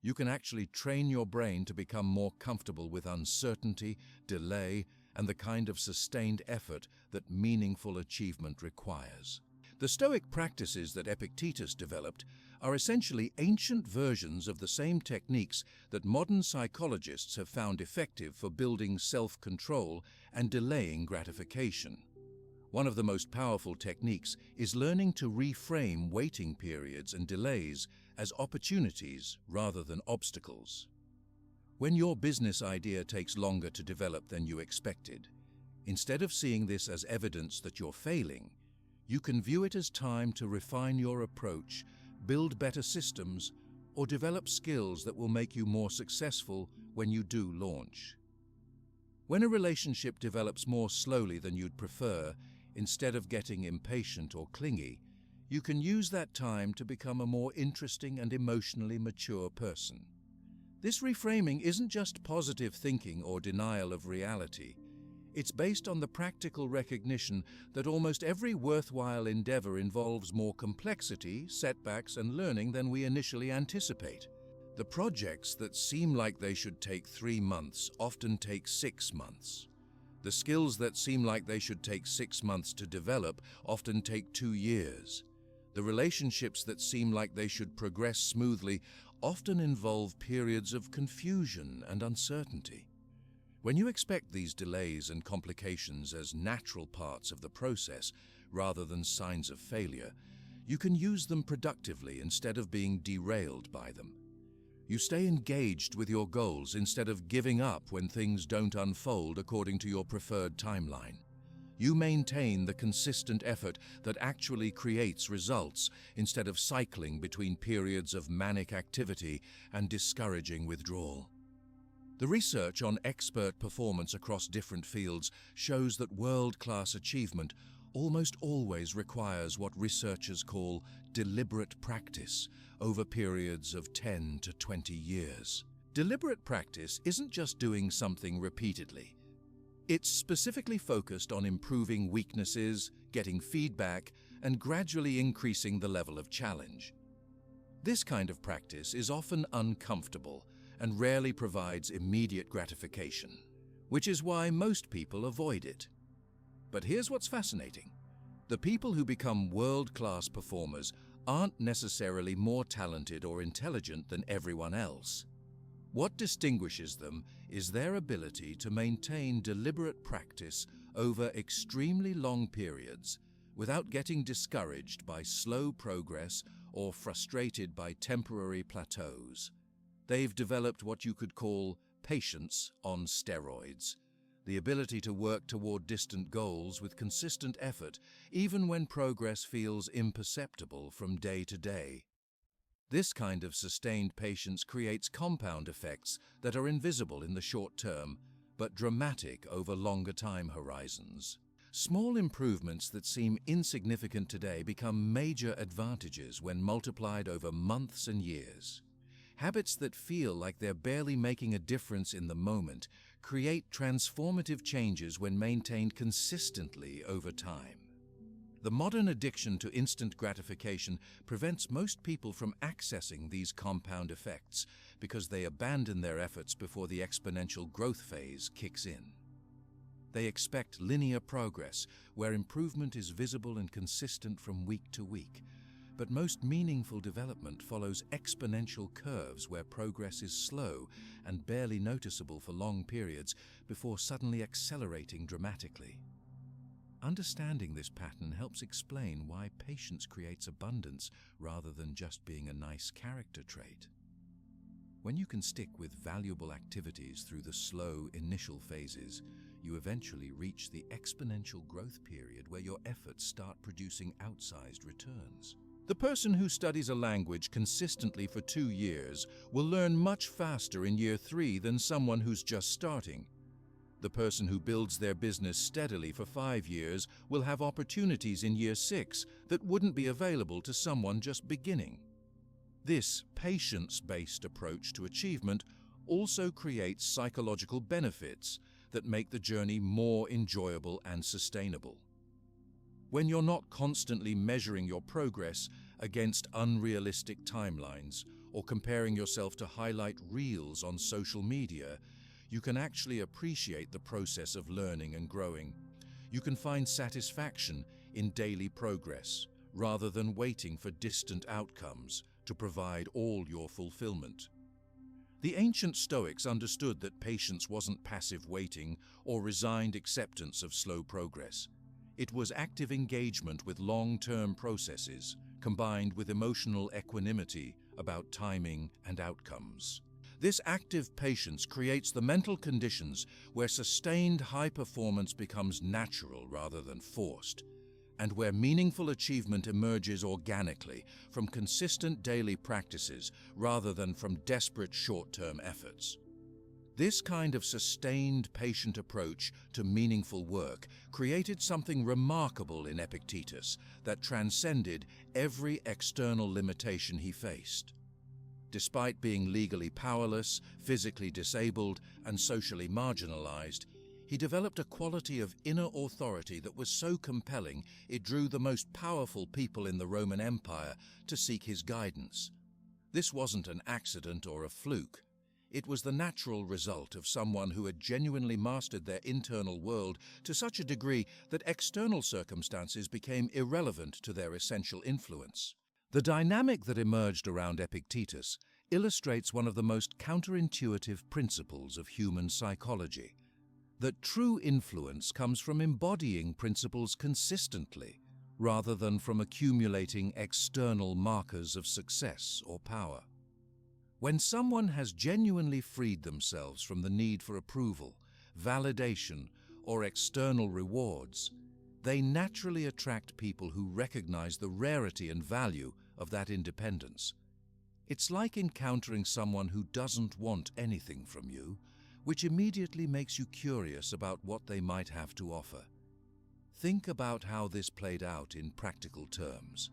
You can actually train your brain to become more comfortable with uncertainty, delay, and the kind of sustained effort that meaningful achievement requires. The Stoic practices that Epictetus developed are essentially ancient versions of the same techniques that modern psychologists have found effective for building self-control and delaying gratification. One of the most powerful techniques is learning to reframe waiting periods and delays as opportunities rather than obstacles. When your business idea takes longer to develop than you expected, instead of seeing this as evidence that you're failing, you can view it as time to refine your approach, build better systems, or develop skills that will make you more successful when you do launch. When a relationship develops more slowly than you'd prefer, instead of getting impatient or clingy, you can use that time to become a more interesting and emotionally mature person. This reframing isn't just positive thinking or denial of reality. It's based on the practical recognition that almost every worthwhile endeavor involves more complexity, setbacks, and learning than we initially anticipate. The projects that seem like they should take 3 months often take 6 months. The skills that seem like they should take 6 months to develop often take 2 years. The relationships that seem like they should progress smoothly often involve periods of confusion and uncertainty. When you expect these delays and complications as natural parts of the process rather than signs of failure, you can use them productively instead of being derailed by them. You stay engaged with your goals instead of giving up when things don't unfold according to your preferred timeline. You maintain the consistent effort that actually creates results instead of cycling between periods of manic activity and discouraging withdrawal. The research on expert performance across different fields shows that world-class achievement almost always requires what researchers call deliberate practice over periods of 10 to 20 years. Deliberate practice isn't just doing something repeatedly. It's specifically focused on improving weaknesses, getting feedback, and gradually increasing the level of challenge. This kind of practice is often uncomfortable and rarely provides immediate gratification, which is why most people avoid it. But here's what's fascinating. The people who become world-class performers aren't necessarily more talented or intelligent than everyone else. What distinguishes them is their ability to maintain deliberate practice over extremely long periods without getting discouraged by slow progress or frustrated by temporary plateaus. They've developed what you could call patience on steroids, the ability to work toward distant goals with consistent effort, even when progress feels imperceptible from day to day. This kind of sustained patience creates compound effects that are invisible in the short term, but dramatic over longer time horizons. Small improvements that seem insignificant today become major advantages when multiplied over months and years. Habits that feel like they're barely making a difference in the moment create transformative changes when maintained consistently over time. The modern addiction to instant gratification prevents most people from accessing these compound effects because they abandon their efforts before the exponential growth phase kicks in. They expect linear progress, where improvement is visible and consistent from week to week. But most meaningful development follows exponential curves where progress is slow and barely noticeable for long periods before suddenly accelerating dramatically. Understanding this pattern helps explain why patience creates abundance rather than just being a nice character trait. When you can stick with valuable activities through the slow initial phases, you eventually reach the exponential growth period where your efforts start producing outsized returns. The person who studies a language consistently for 2 years will learn much faster in year 3 than someone who's just starting. The person who builds their business steadily for 5 years will have opportunities in year 6 that wouldn't be available to someone just beginning. This patience-based approach to achievement also creates psychological benefits that make the journey more enjoyable and sustainable. When you're not constantly measuring your progress against unrealistic timelines or comparing yourself to highlight reels on social media, you can actually appreciate the process of learning and growing. You can find satisfaction in daily progress rather than waiting for distant outcomes to provide all your fulfillment. The ancient Stoics understood that patience wasn't passive waiting or resigned acceptance of slow progress. It was active engagement with long-term processes, combined with emotional equanimity about timing and outcomes. This active patience creates the mental conditions where sustained high performance becomes natural rather than forced, and where meaningful achievement emerges organically from consistent daily practices rather than from desperate short-term efforts. This kind of sustained, patient approach to meaningful work created something remarkable in Epictetus that transcended every external limitation he faced. Despite being legally powerless, physically disabled, and socially marginalized, he developed a quality of inner authority that was so compelling it drew the most powerful people in the Roman Empire to seek his guidance. This wasn't an accident or a fluke. It was the natural result of someone who had genuinely mastered their internal world to such a degree that external circumstances became irrelevant to their essential influence. The dynamic that emerged around Epictetus illustrates one of the most counterintuitive principles of human psychology: that true influence comes from embodying principles consistently, rather than from accumulating external markers of success or power. When someone has genuinely freed themselves from the need for approval, validation, or external rewards, they naturally attract people who recognize the rarity and value of that independence. It's like encountering someone who doesn't want anything from you, which immediately makes you curious about what they might have to offer. Think about how this played out in practical terms.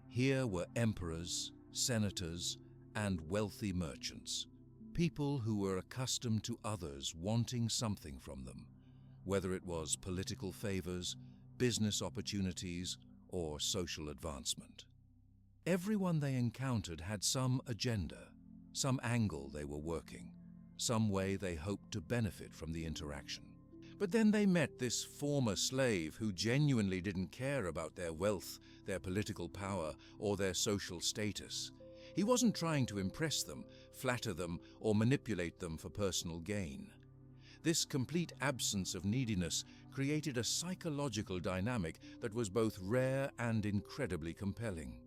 Here were emperors, senators, and wealthy merchants, people who were accustomed to others wanting something from them, whether it was political favors, business opportunities, or social advancement. Everyone they encountered had some agenda, some angle they were working, some way they hoped to benefit from the interaction. But then they met this former slave who genuinely didn't care about their wealth, their political power, or their social status. He wasn't trying to impress them, flatter them, or manipulate them for personal gain. This complete absence of neediness created a psychological dynamic that was both rare and incredibly compelling.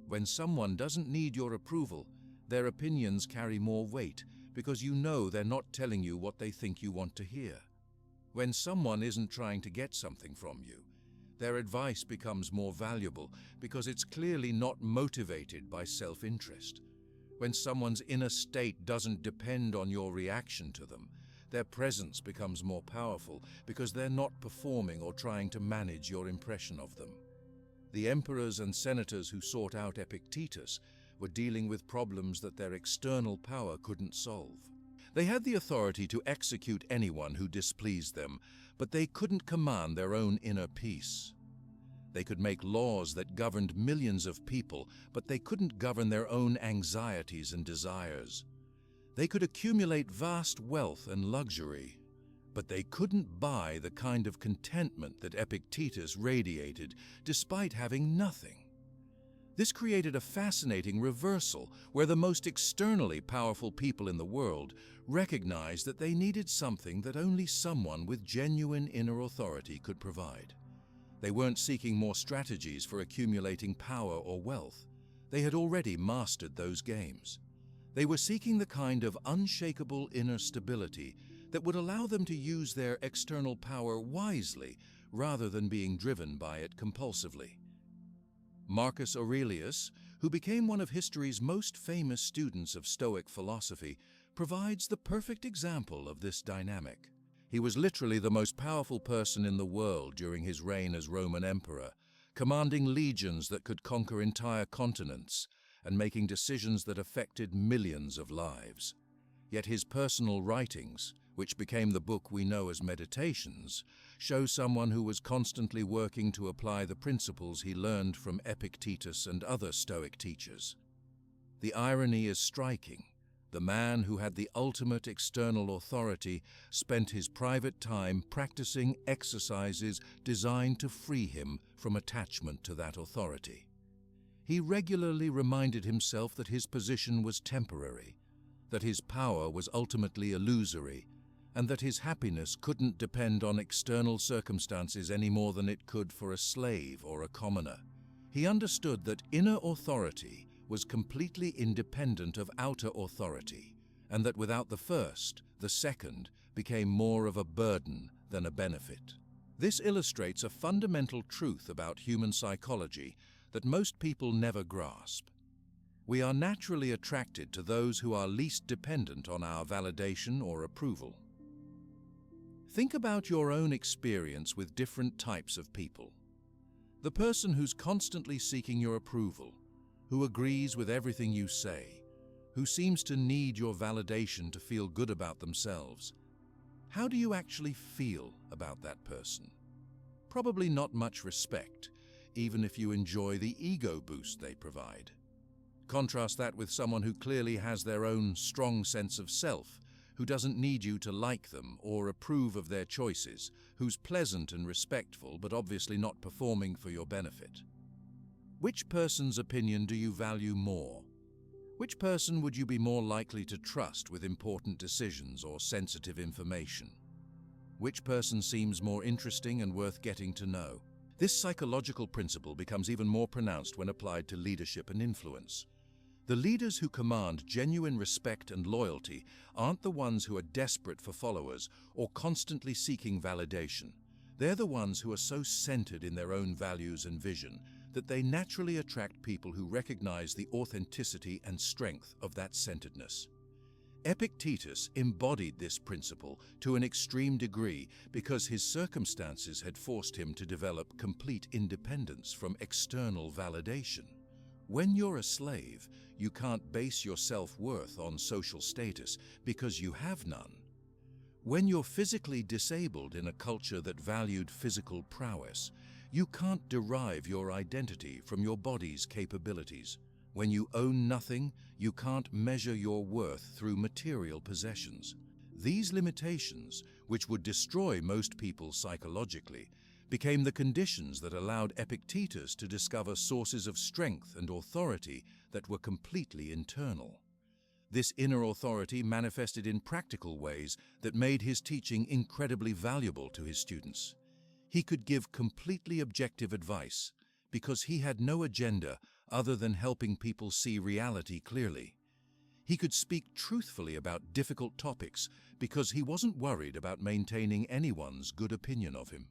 When someone doesn't need your approval, their opinions carry more weight because you know they're not telling you what they think you want to hear. When someone isn't trying to get something from you, their advice becomes more valuable because it's clearly not motivated by self-interest. When someone's inner state doesn't depend on your reaction to them, their presence becomes more powerful because they're not performing or trying to manage your impression of them. The emperors and senators who sought out Epictetus were dealing with problems that their external power couldn't solve. They had the authority to execute anyone who displeased them, but they couldn't command their own inner peace. They could make laws that governed millions of people, but they couldn't govern their own anxieties and desires. They could accumulate vast wealth and luxury, but they couldn't buy the kind of contentment that Epictetus radiated despite having nothing. This created a fascinating reversal where the most externally powerful people in the world recognized that they needed something that only someone with genuine inner authority could provide. They weren't seeking more strategies for accumulating power or wealth. They had already mastered those games. They were seeking the kind of unshakable inner stability that would allow them to use their external power wisely rather than being driven by it compulsively. Marcus Aurelius, who became one of history's most famous students of Stoic philosophy, provides the perfect example of this dynamic. He was literally the most powerful person in the world during his reign as Roman emperor, commanding legions that could conquer entire continents and making decisions that affected millions of lives. Yet his personal writings, which became the book we know as Meditations, show someone who was constantly working to apply the principles he learned from Epictetus and other Stoic teachers. The irony is striking. The man who had the ultimate external authority spent his private time practicing exercises designed to free him from attachment to that authority. He regularly reminded himself that his position was temporary, that his power was ultimately illusory, and that his happiness couldn't depend on external circumstances any more than it could for a slave or a commoner. He understood that inner authority was completely independent of outer authority, and that without the first, the second became more of a burden than a benefit. This illustrates a fundamental truth about human psychology that most people never grasp. We are naturally attracted to those who are least dependent on our validation or approval. Think about your own experience with different types of people. The person who's constantly seeking your approval, who agrees with everything you say, who seems to need your validation to feel good about themselves. How do you actually feel about that person? Probably not much respect, even if you enjoy the ego boost they provide. Contrast that with someone who clearly has their own strong sense of self, who doesn't need you to like them or approve of their choices, who's pleasant and respectful but obviously not performing for your benefit. Which person's opinion do you value more? Which person would you be more likely to trust with important decisions or sensitive information? Which person seems more interesting and worth getting to know? This psychological principle becomes even more pronounced when applied to leadership and influence. The leaders who command genuine respect and loyalty aren't the ones who are desperate for followers or constantly seeking validation. They're the ones who are so centered in their own values and vision that they naturally attract people who recognize the authenticity and strength of that centeredness. Epictetus embodied this principle to an extreme degree because his circumstances had forced him to develop complete independence from external validation. When you're a slave, you can't base your self-worth on social status because you have none. When you're physically disabled in a culture that valued physical prowess, you can't derive your identity from your body's capabilities. When you own nothing, you can't measure your worth through material possessions. These limitations, which would destroy most people psychologically, became the conditions that allowed Epictetus to discover sources of strength and authority that were completely internal. This inner authority manifested in practical ways that made his teaching incredibly valuable to his students. He could give completely objective advice because he had no agenda other than helping people see reality clearly. He could speak truthfully about difficult topics because he wasn't worried about maintaining anyone's good opinion of him.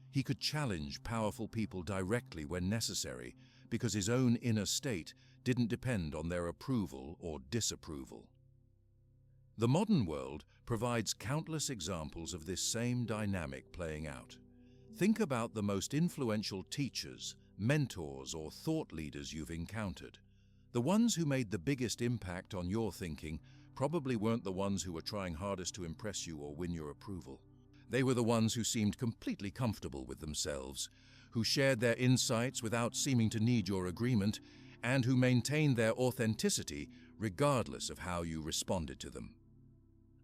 He could challenge powerful people directly when necessary because his own inner state didn't depend on their approval or disapproval. The modern world provides countless examples of this same dynamic playing out. Think about the most influential teachers, mentors, or thought leaders you've encountered. The ones who made the biggest impact on your thinking probably weren't the ones who were trying hardest to impress you or win your approval. They were the ones who seemed completely comfortable with themselves, who shared their insights without seeming to need your agreement, and who maintained their authenticity regardless of how you responded to them.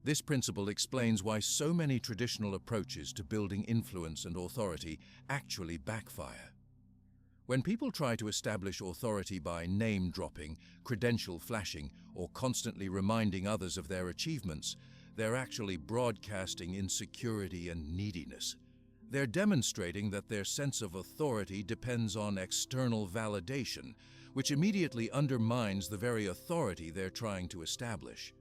This principle explains why so many traditional approaches to building influence and authority actually backfire. When people try to establish authority by name-dropping, credential flashing, or constantly reminding others of their achievements, they're actually broadcasting insecurity and neediness. They're demonstrating that their sense of authority depends on external validation, which immediately undermines the very authority they're trying to establish.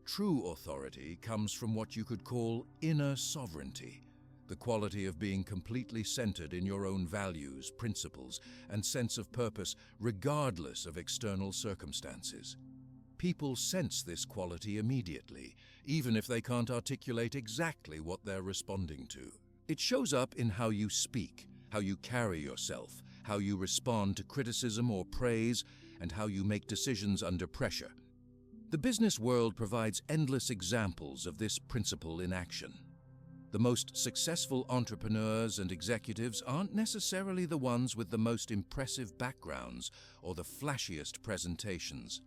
True authority comes from what you could call inner sovereignty, the quality of being completely centered in your own values, principles, and sense of purpose regardless of external circumstances. People sense this quality immediately, even if they can't articulate exactly what they're responding to. It shows up in how you speak, how you carry yourself, how you respond to criticism or praise, and how you make decisions under pressure. The business world provides endless examples of this principle in action. The most successful entrepreneurs and executives aren't necessarily the ones with the most impressive backgrounds or the flashiest presentations.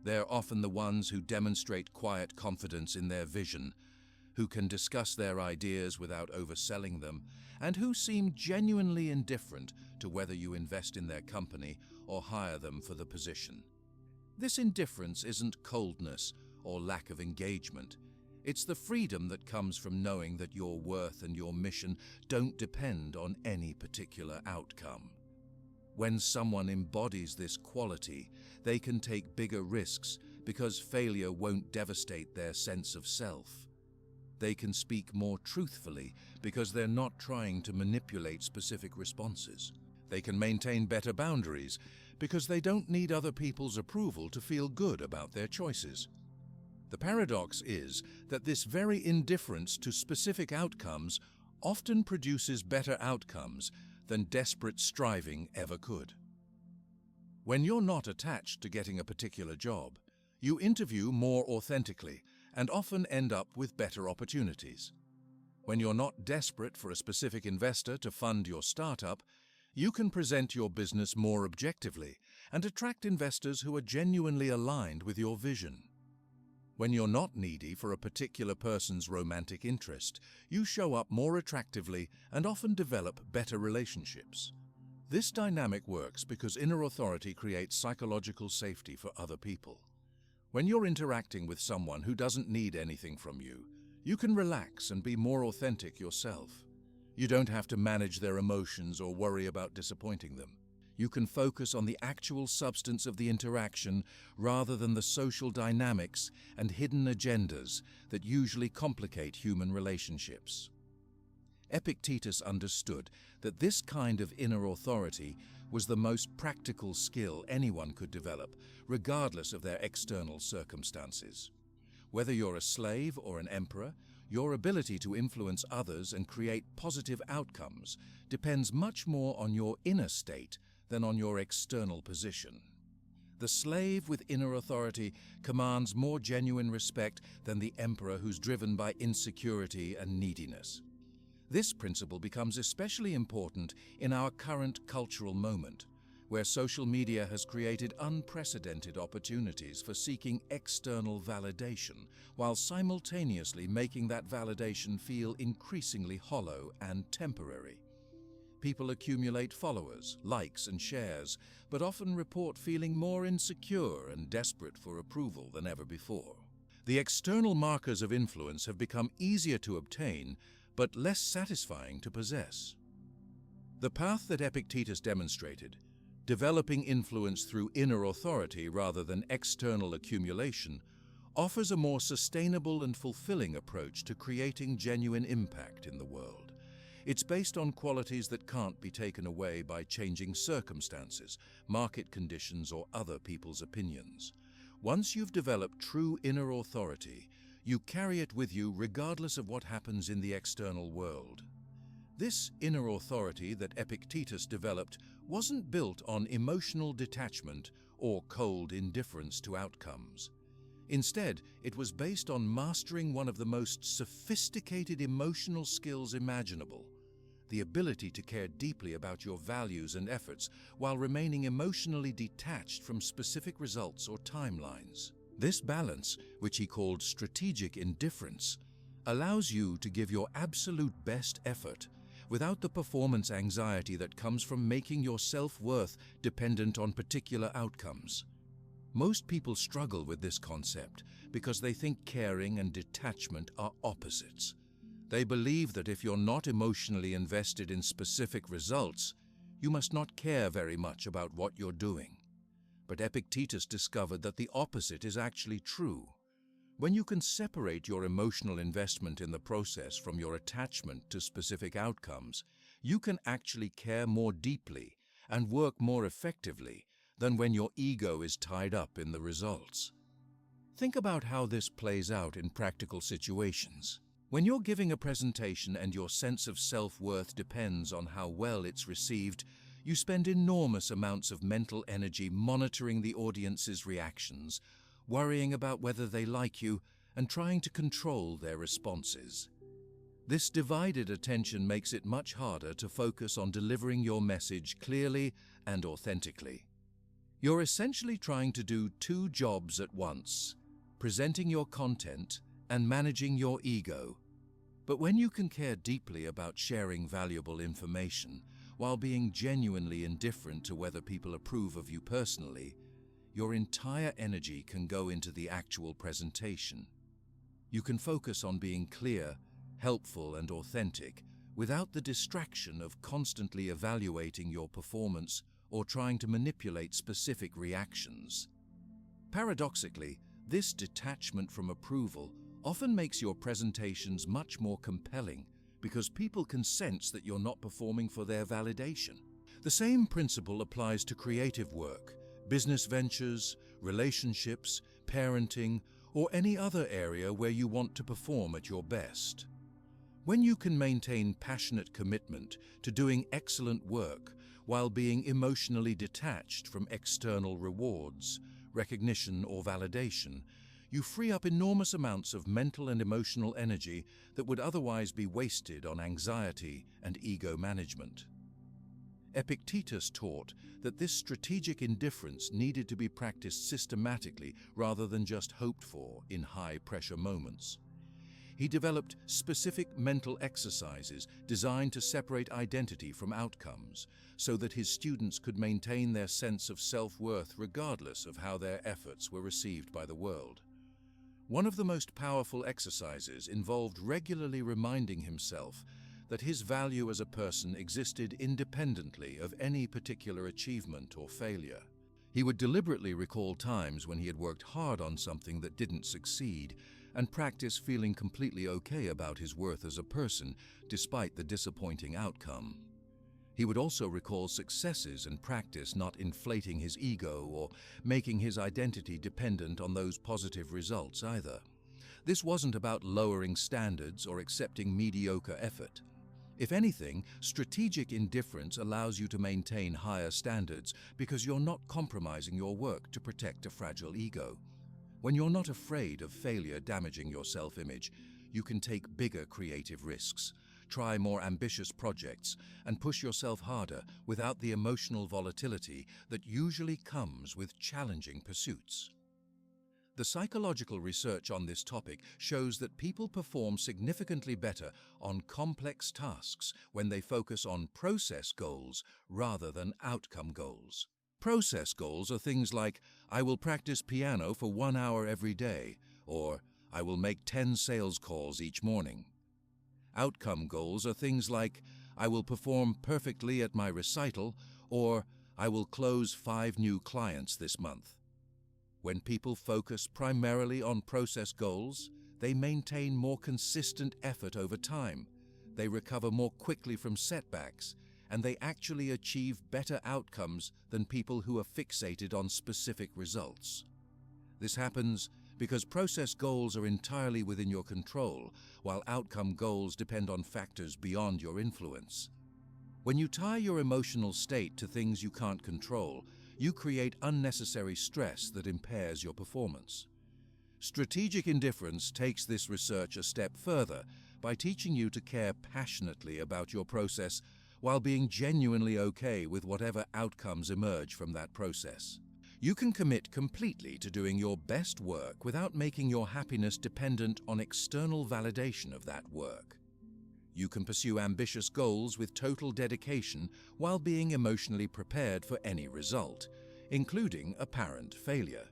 They're often the ones who demonstrate quiet confidence in their vision, who can discuss their ideas without overselling them, and who seem genuinely indifferent to whether you invest in their company or hire them for the position. This indifference isn't coldness or lack of engagement. It's the freedom that comes from knowing that your worth and your mission don't depend on any particular outcome. When someone embodies this quality, they can take bigger risks because failure won't devastate their sense of self. They can speak more truthfully because they're not trying to manipulate specific responses. They can maintain better boundaries because they don't need other people's approval to feel good about their choices. The paradox is that this very indifference to specific outcomes often produces better outcomes than desperate striving ever could. When you're not attached to getting a particular job, you interview more authentically and often end up with better opportunities. When you're not desperate for a specific investor to fund your startup, you can present your business more objectively and attract investors who are genuinely aligned with your vision. When you're not needy for a particular person's romantic interest, you show up more attractively and often develop better relationships. This dynamic works because inner authority creates psychological safety for other people. When you're interacting with someone who doesn't need anything from you, you can relax and be more authentic yourself. You don't have to manage their emotions or worry about disappointing them. You can focus on the actual substance of the interaction rather than the social dynamics and hidden agendas that usually complicate human relationships. Epictetus understood that this kind of inner authority was the most practical skill anyone could develop, regardless of their external circumstances. Whether you're a slave or an emperor, your ability to influence others and create positive outcomes depends much more on your inner state than on your external position. The slave with inner authority commands more genuine respect than the emperor who's driven by insecurity and neediness. This principle becomes especially important in our current cultural moment, where social media has created unprecedented opportunities for seeking external validation, while simultaneously making that validation feel increasingly hollow and temporary. People accumulate followers, likes, and shares, but often report feeling more insecure and desperate for approval than ever before. The external markers of influence have become easier to obtain, but less satisfying to possess. The path that Epictetus demonstrated, developing influence through inner authority rather than external accumulation, offers a more sustainable and fulfilling approach to creating genuine impact in the world. It's based on qualities that can't be taken away by changing circumstances, market conditions, or other people's opinions. Once you've developed true inner authority, you carry it with you regardless of what happens in the external world. This inner authority that Epictetus developed wasn't built on emotional detachment or cold indifference to outcomes. Instead, it was based on mastering one of the most sophisticated emotional skills imaginable, the ability to care deeply about your values and efforts while remaining emotionally detached from specific results or timelines. This balance, which he called strategic indifference, allows you to give your absolute best effort without the performance anxiety that comes from making your self-worth dependent on particular outcomes. Most people struggle with this concept because they think caring and detachment are opposites. They believe that if you're not emotionally invested in specific results, you must not care very much about what you're doing. But Epictetus discovered that the opposite is actually true. When you can separate your emotional investment in the process from your attachment to specific outcomes, you can actually care more deeply and work more effectively than when your ego is tied up in the results. Think about how this plays out in practical situations. When you're giving a presentation and your sense of self-worth depends on how well it's received, you spend enormous amounts of mental energy monitoring the audience's reactions, worrying about whether they like you, and trying to control their responses. This divided attention makes it much harder to focus on delivering your message clearly and authentically. You're essentially trying to do two jobs at once, presenting your content and managing your ego. But when you can care deeply about sharing valuable information, while being genuinely indifferent to whether people approve of you personally, your entire energy can go into the actual presentation. You can focus on being clear, helpful, and authentic without the distraction of constantly evaluating your performance or trying to manipulate specific reactions. Paradoxically, this detachment from approval often makes your presentations much more compelling because people can sense that you're not performing for their validation. The same principle applies to creative work, business ventures, relationships, parenting, or any other area where you want to perform at your best. When you can maintain passionate commitment to doing excellent work while being emotionally detached from external rewards, recognition, or validation, you free up enormous amounts of mental and emotional energy that would otherwise be wasted on anxiety and ego management. Epictetus taught that this strategic indifference needed to be practiced systematically rather than just hoped for in high-pressure moments. He developed specific mental exercises designed to separate identity from outcomes so that his students could maintain their sense of self-worth regardless of how their efforts were received by the world. One of the most powerful exercises involved regularly reminding himself that his value as a person existed independently of any particular achievement or failure. He would deliberately recall times when he had worked hard on something that didn't succeed and practice feeling completely okay about his worth as a person despite the disappointing outcome. He would also recall successes and practice not inflating his ego or making his identity dependent on those positive results either. This wasn't about lowering standards or accepting mediocre effort. If anything, strategic indifference allows you to maintain higher standards because you're not compromising your work to protect a fragile ego. When you're not afraid of failure damaging your self-image, you can take bigger creative risks, try more ambitious projects, and push yourself harder without the emotional volatility that usually comes with challenging pursuits. The psychological research on this topic shows that people perform significantly better on complex tasks when they focus on process goals rather than outcome goals. Process goals are things like, I will practice piano for 1 hour every day, or I will make 10 sales calls each morning. Outcome goals are things like, I will perform perfectly at my recital, or I will close 5 new clients this month. When people focus primarily on process goals, they maintain more consistent effort over time, they recover more quickly from setbacks, and they actually achieve better outcomes than people who are fixated on specific results. This happens because process goals are entirely within your control, while outcome goals depend on factors beyond your influence. When you tie your emotional state to things you can't control, you create unnecessary stress that impairs your performance. Strategic indifference takes this research a step further by teaching you to care passionately about your process while being genuinely okay with whatever outcomes emerge from that process. You can commit completely to doing your best work without making your happiness dependent on external validation of that work. You can pursue ambitious goals with total dedication while being emotionally prepared for any result, including apparent failure.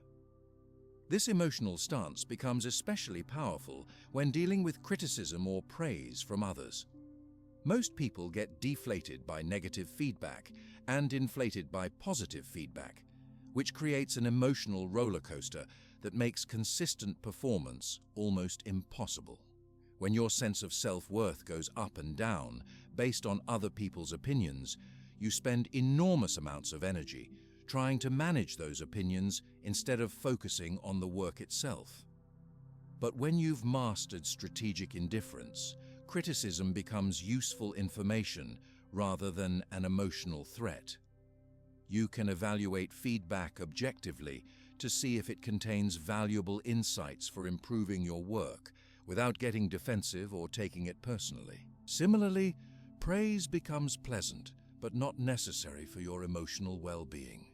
This emotional stance becomes especially powerful when dealing with criticism or praise from others. Most people get deflated by negative feedback and inflated by positive feedback, which creates an emotional roller coaster that makes consistent performance almost impossible. When your sense of self-worth goes up and down based on other people's opinions, you spend enormous amounts of energy trying to manage those opinions instead of focusing on the work itself. But when you've mastered strategic indifference, criticism becomes useful information rather than an emotional threat. You can evaluate feedback objectively to see if it contains valuable insights for improving your work without getting defensive or taking it personally. Similarly, praise becomes pleasant but not necessary for your emotional well-being.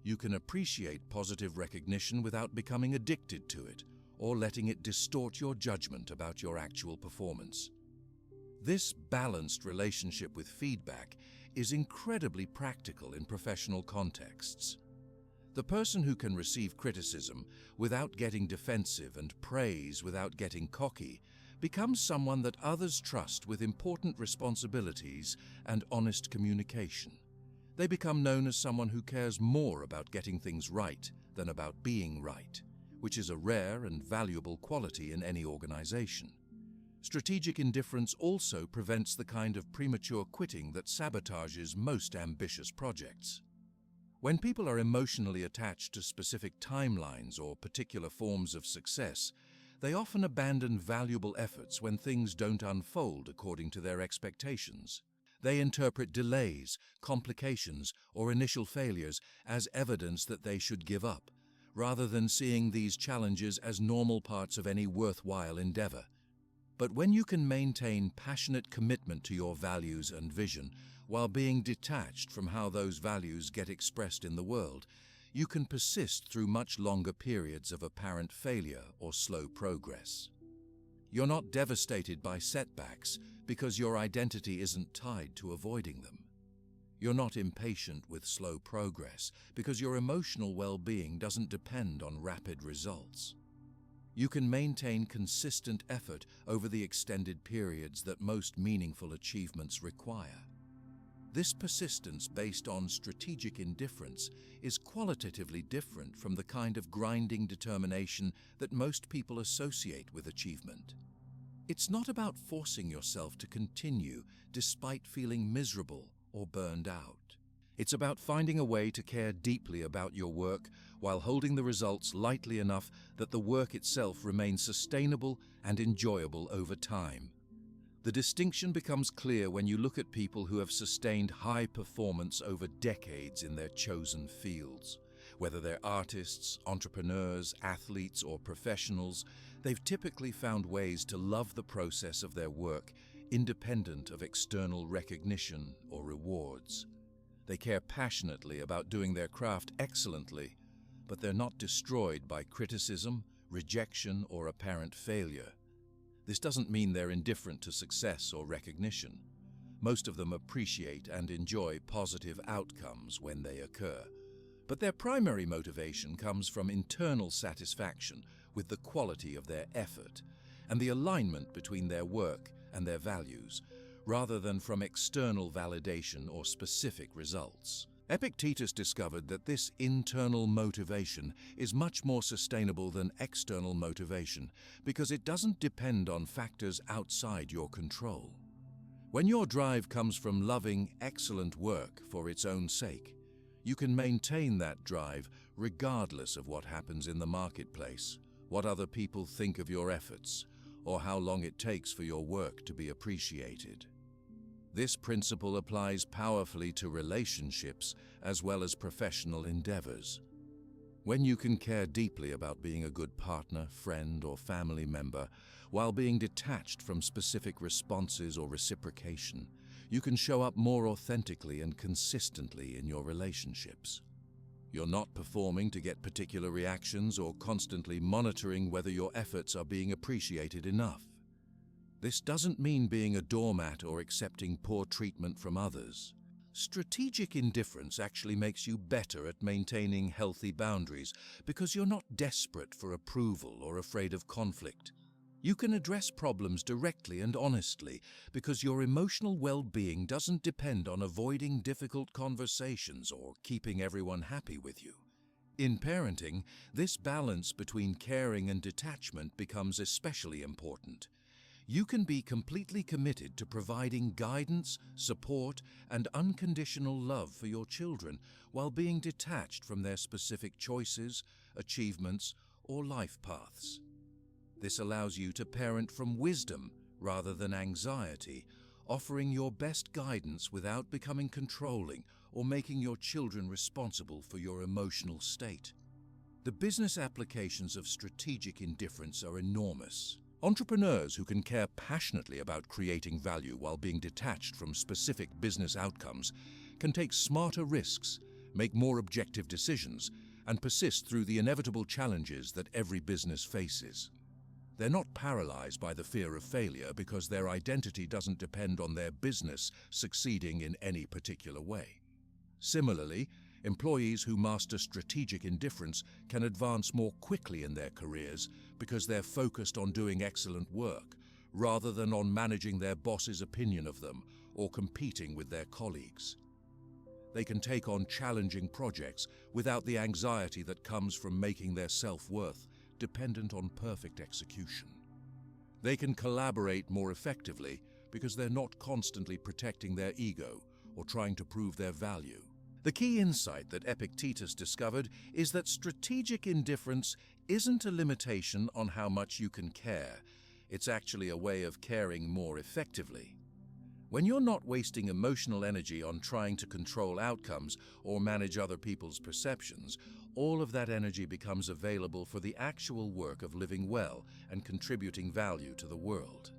You can appreciate positive recognition without becoming addicted to it or letting it distort your judgment about your actual performance. This balanced relationship with feedback is incredibly practical in professional contexts. The person who can receive criticism without getting defensive and praise without getting cocky becomes someone that others trust with important responsibilities and honest communication. They become known as someone who cares more about getting things right than about being right, which is a rare and valuable quality in any organization. Strategic indifference also prevents the kind of premature quitting that sabotages most ambitious projects. When people are emotionally attached to specific timelines or particular forms of success, they often abandon valuable efforts when things don't unfold according to their expectations. They interpret delays, complications, or initial failures as evidence that they should give up, rather than seeing these challenges as normal parts of any worthwhile endeavor. But when you can maintain passionate commitment to your values and vision while being detached from how those values get expressed in the world, you can persist through much longer periods of apparent failure or slow progress. You're not devastated by setbacks because your identity isn't tied to avoiding them. You're not impatient with slow progress because your emotional well-being doesn't depend on rapid results. You can maintain consistent effort over the extended periods that most meaningful achievements require. This persistence based on strategic indifference is qualitatively different from the kind of grinding determination that most people associate with achievement. It's not about forcing yourself to continue despite feeling miserable or burned out. It's about finding a way to care deeply about your work while holding the results lightly enough that the work itself remains sustainable and enjoyable over time. The distinction becomes clear when you look at people who have sustained high performance over decades in their chosen fields. Whether they're artists, entrepreneurs, athletes, or professionals, they've typically found ways to love the process of their work independent of external recognition or rewards. They care passionately about doing their craft excellently, but they're not destroyed by criticism, rejection, or apparent failure. This doesn't mean they're indifferent to success or recognition. Most of them appreciate and enjoy positive outcomes when they occur. But their primary motivation comes from internal satisfaction with the quality of their effort and the alignment between their work and their values, rather than from external validation or specific results. Epictetus discovered that this internal motivation is much more sustainable than external motivation because it doesn't depend on factors outside your control. When your drive comes from loving excellent work for its own sake, you can maintain that drive regardless of what happens in the marketplace, what other people think of your efforts, or how long it takes for your work to be appreciated. This principle applies powerfully to relationships as well as professional endeavors. When you can care deeply about being a good partner, friend, or family member, while being detached from specific responses or reciprocation, you can show up more authentically and consistently in your relationships. You're not performing to get particular reactions or constantly monitoring whether your efforts are being appreciated enough. This doesn't mean being a doormat or accepting poor treatment from others. Strategic indifference actually makes you better at maintaining healthy boundaries because you're not desperate for approval or afraid of conflict. You can address problems directly and honestly because your emotional well-being doesn't depend on avoiding difficult conversations or keeping everyone happy with you. In parenting, this balance between caring and detachment becomes especially important. You can be completely committed to providing guidance, support, and unconditional love for your children while being detached from their specific choices, achievements, or life paths. This allows you to parent from wisdom rather than anxiety, offering your best guidance without becoming controlling or making your children responsible for your emotional state. The business applications of strategic indifference are enormous. Entrepreneurs who can care passionately about creating value while being detached from specific business outcomes can take smarter risks, make more objective decisions, and persist through the inevitable challenges that every business faces. They're not paralyzed by the fear of failure because their identity doesn't depend on their business succeeding in any particular way. Similarly, employees who master strategic indifference can advance more quickly in their careers because they're focused on doing excellent work, rather than on managing their boss's opinion of them or competing with their colleagues. They can take on challenging projects without the anxiety that comes from making their self-worth dependent on perfect execution. They can collaborate more effectively because they're not constantly protecting their ego or trying to prove their value. The key insight that Epictetus discovered is that strategic indifference isn't a limitation on how much you can care. It's actually a way of caring more effectively. When you're not wasting emotional energy on trying to control outcomes or manage other people's perceptions, all of that energy becomes available for the actual work of living well and contributing value to the world.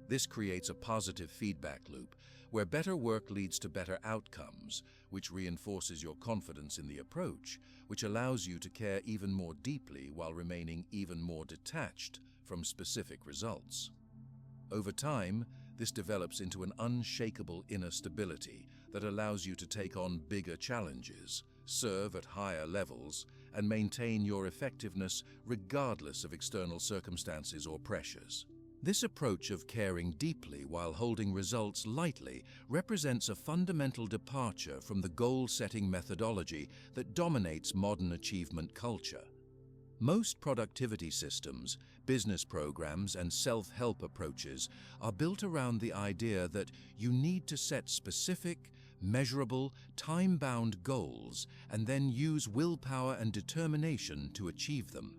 This creates a positive feedback loop where better work leads to better outcomes, which reinforces your confidence in the approach, which allows you to care even more deeply while remaining even more detached from specific results. Over time, this develops into an unshakable inner stability that allows you to take on bigger challenges, serve at higher levels, and maintain your effectiveness regardless of external circumstances or pressures. This approach of caring deeply while holding results lightly represents a fundamental departure from the goal-setting methodology that dominates modern achievement culture. Most productivity systems, business programs, and self-help approaches are built around the idea that you need to set specific, measurable, time-bound goals and then use willpower and determination to achieve them.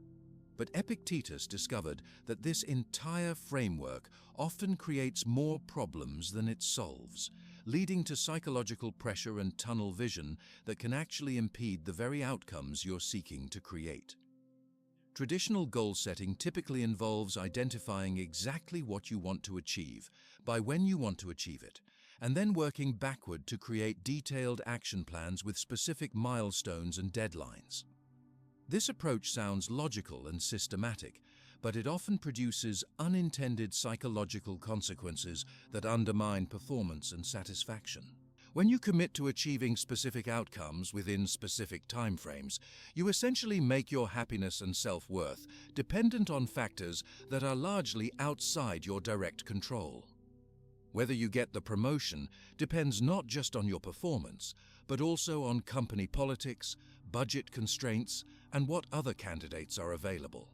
But Epictetus discovered that this entire framework often creates more problems than it solves, leading to psychological pressure and tunnel vision that can actually impede the very outcomes you're seeking to create. Traditional goal setting typically involves identifying exactly what you want to achieve, by when you want to achieve it, and then working backward to create detailed action plans with specific milestones and deadlines. This approach sounds logical and systematic, but it often produces unintended psychological consequences that undermine performance and satisfaction. When you commit to achieving specific outcomes within specific timeframes, you essentially make your happiness and self-worth dependent on factors that are largely outside your direct control. Whether you get the promotion depends not just on your performance, but also on company politics, budget constraints, and what other candidates are available.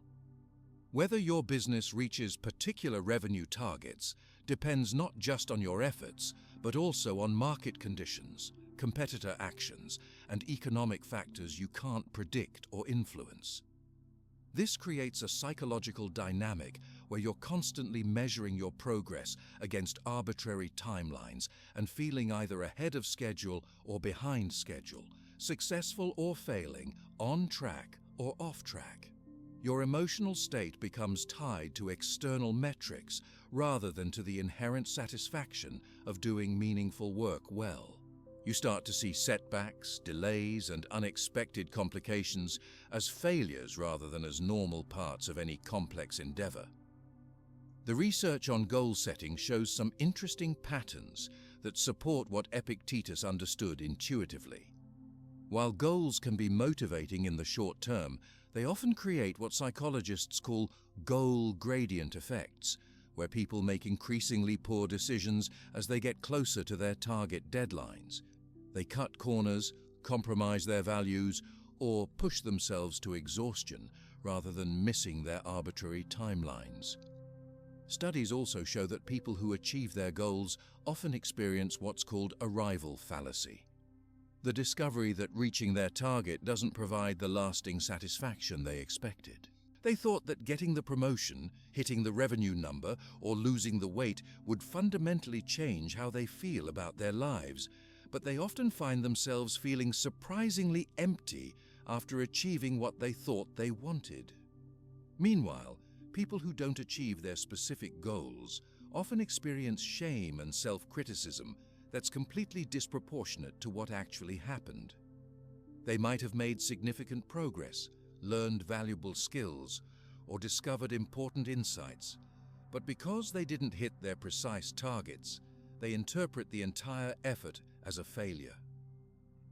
Whether your business reaches particular revenue targets depends not just on your efforts, but also on market conditions, competitor actions, and economic factors you can't predict or influence. This creates a psychological dynamic where you're constantly measuring your progress against arbitrary timelines and feeling either ahead of schedule or behind schedule, successful or failing, on track or off track. Your emotional state becomes tied to external metrics rather than to the inherent satisfaction of doing meaningful work well. You start to see setbacks, delays, and unexpected complications as failures rather than as normal parts of any complex endeavor. The research on goal setting shows some interesting patterns that support what Epictetus understood intuitively. While goals can be motivating in the short term, they often create what psychologists call goal gradient effects, where people make increasingly poor decisions as they get closer to their target deadlines. They cut corners, compromise their values, or push themselves to exhaustion rather than missing their arbitrary timelines. Studies also show that people who achieve their goals often experience what's called arrival fallacy, the discovery that reaching their target doesn't provide the lasting satisfaction they expected. They thought that getting the promotion, hitting the revenue number, or losing the weight would fundamentally change how they feel about their lives, but they often find themselves feeling surprisingly empty after achieving what they thought they wanted. Meanwhile, people who don't achieve their specific goals often experience shame and self-criticism that's completely disproportionate to what actually happened. They might have made significant progress, learned valuable skills, or discovered important insights, but because they didn't hit their precise targets, they interpret the entire effort as a failure.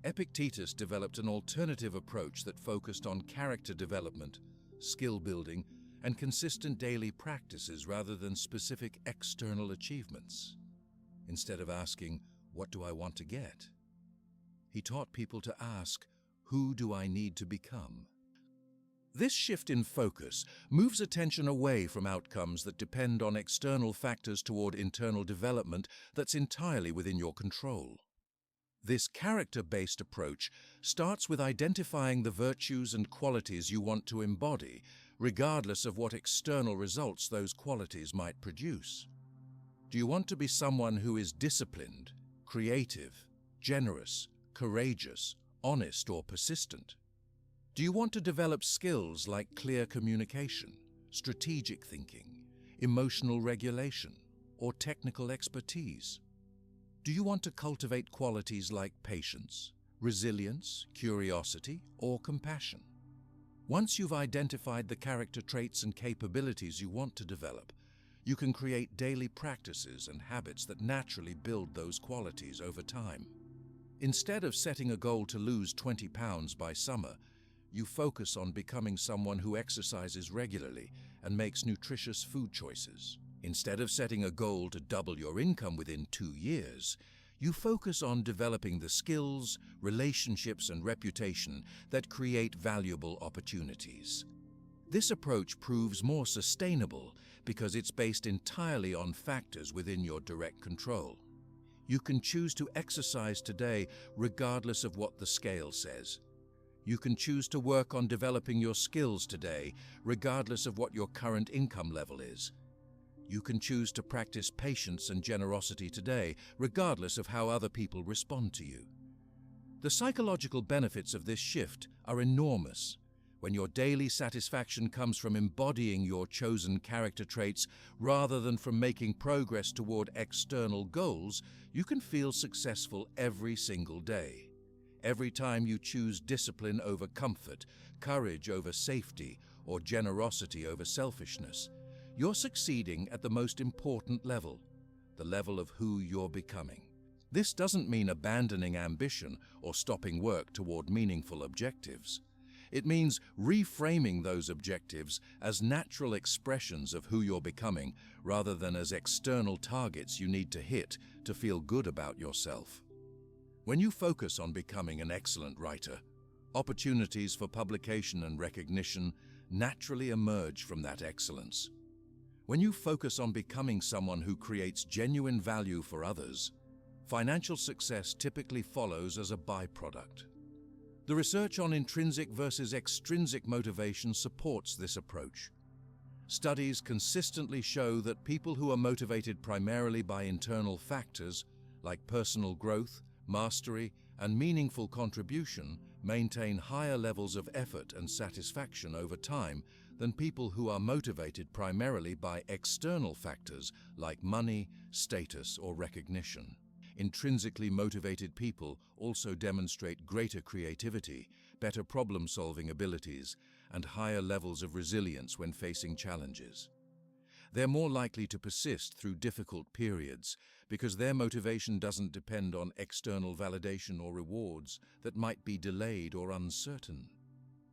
Epictetus developed an alternative approach that focused on character development, skill building, and consistent daily practices rather than specific external achievements. Instead of asking, "What do I want to get?" he taught people to ask, "Who do I need to become?" This shift in focus moves attention away from outcomes that depend on external factors toward internal development that's entirely within your control. This character-based approach starts with identifying the virtues and qualities you want to embody, regardless of what external results those qualities might produce. Do you want to be someone who is disciplined, creative, generous, courageous, honest, or persistent? Do you want to develop skills like clear communication, strategic thinking, emotional regulation, or technical expertise? Do you want to cultivate qualities like patience, resilience, curiosity, or compassion? Once you've identified the character traits and capabilities you want to develop, you can create daily practices and habits that naturally build those qualities over time. Instead of setting a goal to lose 20 pounds by summer, you focus on becoming someone who exercises regularly and makes nutritious food choices. Instead of setting a goal to double your income within 2 years, you focus on developing the skills, relationships, and reputation that create valuable opportunities. This approach proves more sustainable because it's based entirely on factors within your direct control. You can choose to exercise today regardless of what the scale says. You can choose to work on developing your skills today, regardless of what your current income level is. You can choose to practice patience and generosity today, regardless of how other people respond to you. The psychological benefits of this shift are enormous. When your daily satisfaction comes from embodying your chosen character traits rather than from making progress toward external goals, you can feel successful every single day. Every time you choose discipline over comfort, courage over safety, or generosity over selfishness, you're succeeding at the most important level, the level of who you're becoming. This doesn't mean abandoning ambition or stopping work toward meaningful objectives. It means reframing those objectives as natural expressions of who you're becoming rather than as external targets you need to hit to feel good about yourself. When you focus on becoming an excellent writer, opportunities for publication and recognition naturally emerge from that excellence. When you focus on becoming someone who creates genuine value for others, financial success typically follows as a byproduct. The research on intrinsic versus extrinsic motivation supports this approach. Studies consistently show that people who are motivated primarily by internal factors, like personal growth, mastery, and meaningful contribution, maintain higher levels of effort and satisfaction over time than people who are motivated primarily by external factors like money, status, or recognition. Intrinsically motivated people also demonstrate greater creativity, better problem-solving abilities, and higher levels of resilience when facing challenges. They're more likely to persist through difficult periods because their motivation doesn't depend on external validation or rewards that might be delayed or uncertain.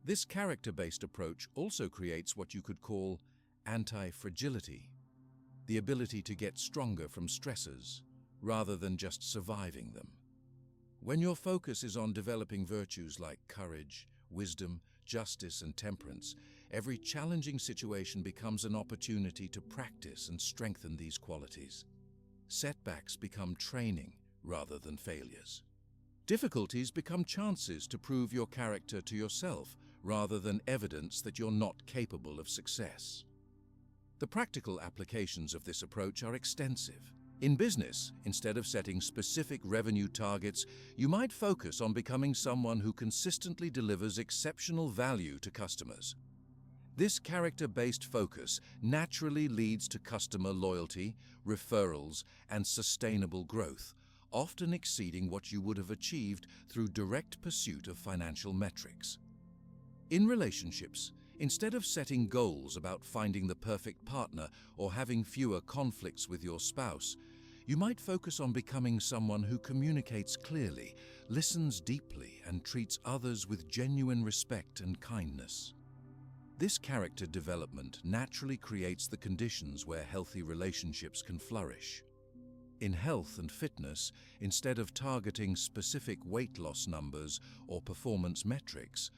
This character-based approach also creates what you could call anti-fragility, the ability to get stronger from stressors rather than just surviving them. When your focus is on developing virtues like courage, wisdom, justice, and temperance, every challenging situation becomes an opportunity to practice and strengthen these qualities. Setbacks become training rather than failures. Difficulties become chances to prove your character to yourself rather than evidence that you're not capable of success. The practical applications of this approach are extensive. In business, instead of setting specific revenue targets, you might focus on becoming someone who consistently delivers exceptional value to customers. This character-based focus naturally leads to customer loyalty, referrals, and sustainable growth, often exceeding what you would have achieved through direct pursuit of financial metrics. In relationships, instead of setting goals about finding the perfect partner or having fewer conflicts with your spouse, you might focus on becoming someone who communicates clearly, listens deeply, and treats others with genuine respect and kindness. This character development naturally creates the conditions where healthy relationships can flourish. In health and fitness, instead of targeting specific weight loss numbers or performance metrics,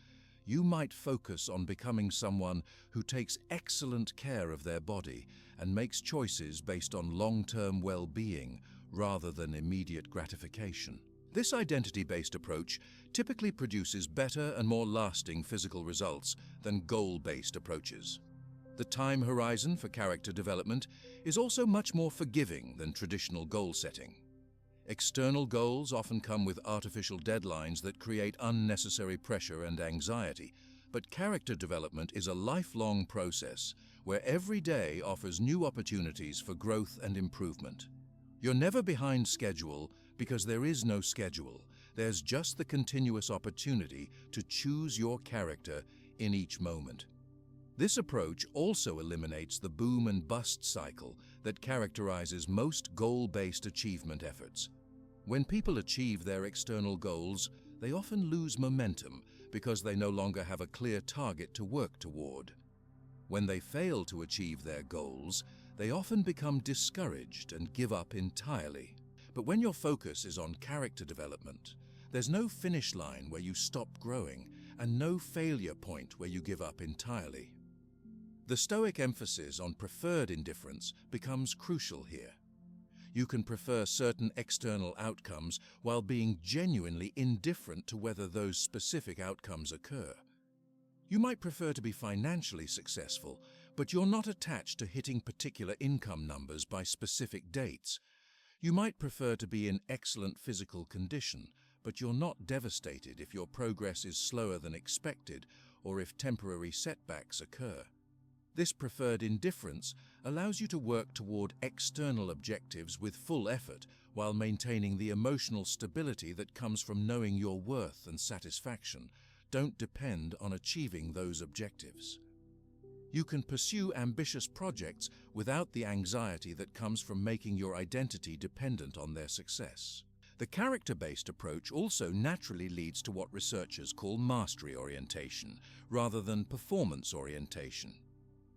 you might focus on becoming someone who takes excellent care of their body and makes choices based on long-term well-being rather than immediate gratification. This identity-based approach typically produces better and more lasting physical results than goal-based approaches. The time horizon for character development is also much more forgiving than traditional goal setting. External goals often come with artificial deadlines that create unnecessary pressure and anxiety, but character development is a lifelong process where every day offers new opportunities for growth and improvement. You're never behind schedule because there is no schedule. There's just the continuous opportunity to choose your character in each moment. This approach also eliminates the boom and bust cycle that characterizes most goal-based achievement efforts. When people achieve their external goals, they often lose momentum because they no longer have a clear target to work toward. When they fail to achieve their goals, they often become discouraged and give up entirely. But when your focus is on character development, there's no finish line where you stop growing and no failure point where you give up entirely. The Stoic emphasis on preferred indifference becomes crucial here. You can prefer certain external outcomes while being genuinely indifferent to whether those specific outcomes occur. You might prefer to be financially successful, but you're not attached to hitting particular income numbers by specific dates. You might prefer to be in excellent physical condition, but you're not devastated if your progress is slower than expected or if temporary setbacks occur. This preferred indifference allows you to work toward external objectives with full effort while maintaining the emotional stability that comes from knowing your worth and satisfaction don't depend on achieving those objectives. You can pursue ambitious projects without the anxiety that comes from making your identity dependent on their success. The character-based approach also naturally leads to what researchers call mastery orientation, rather than performance orientation.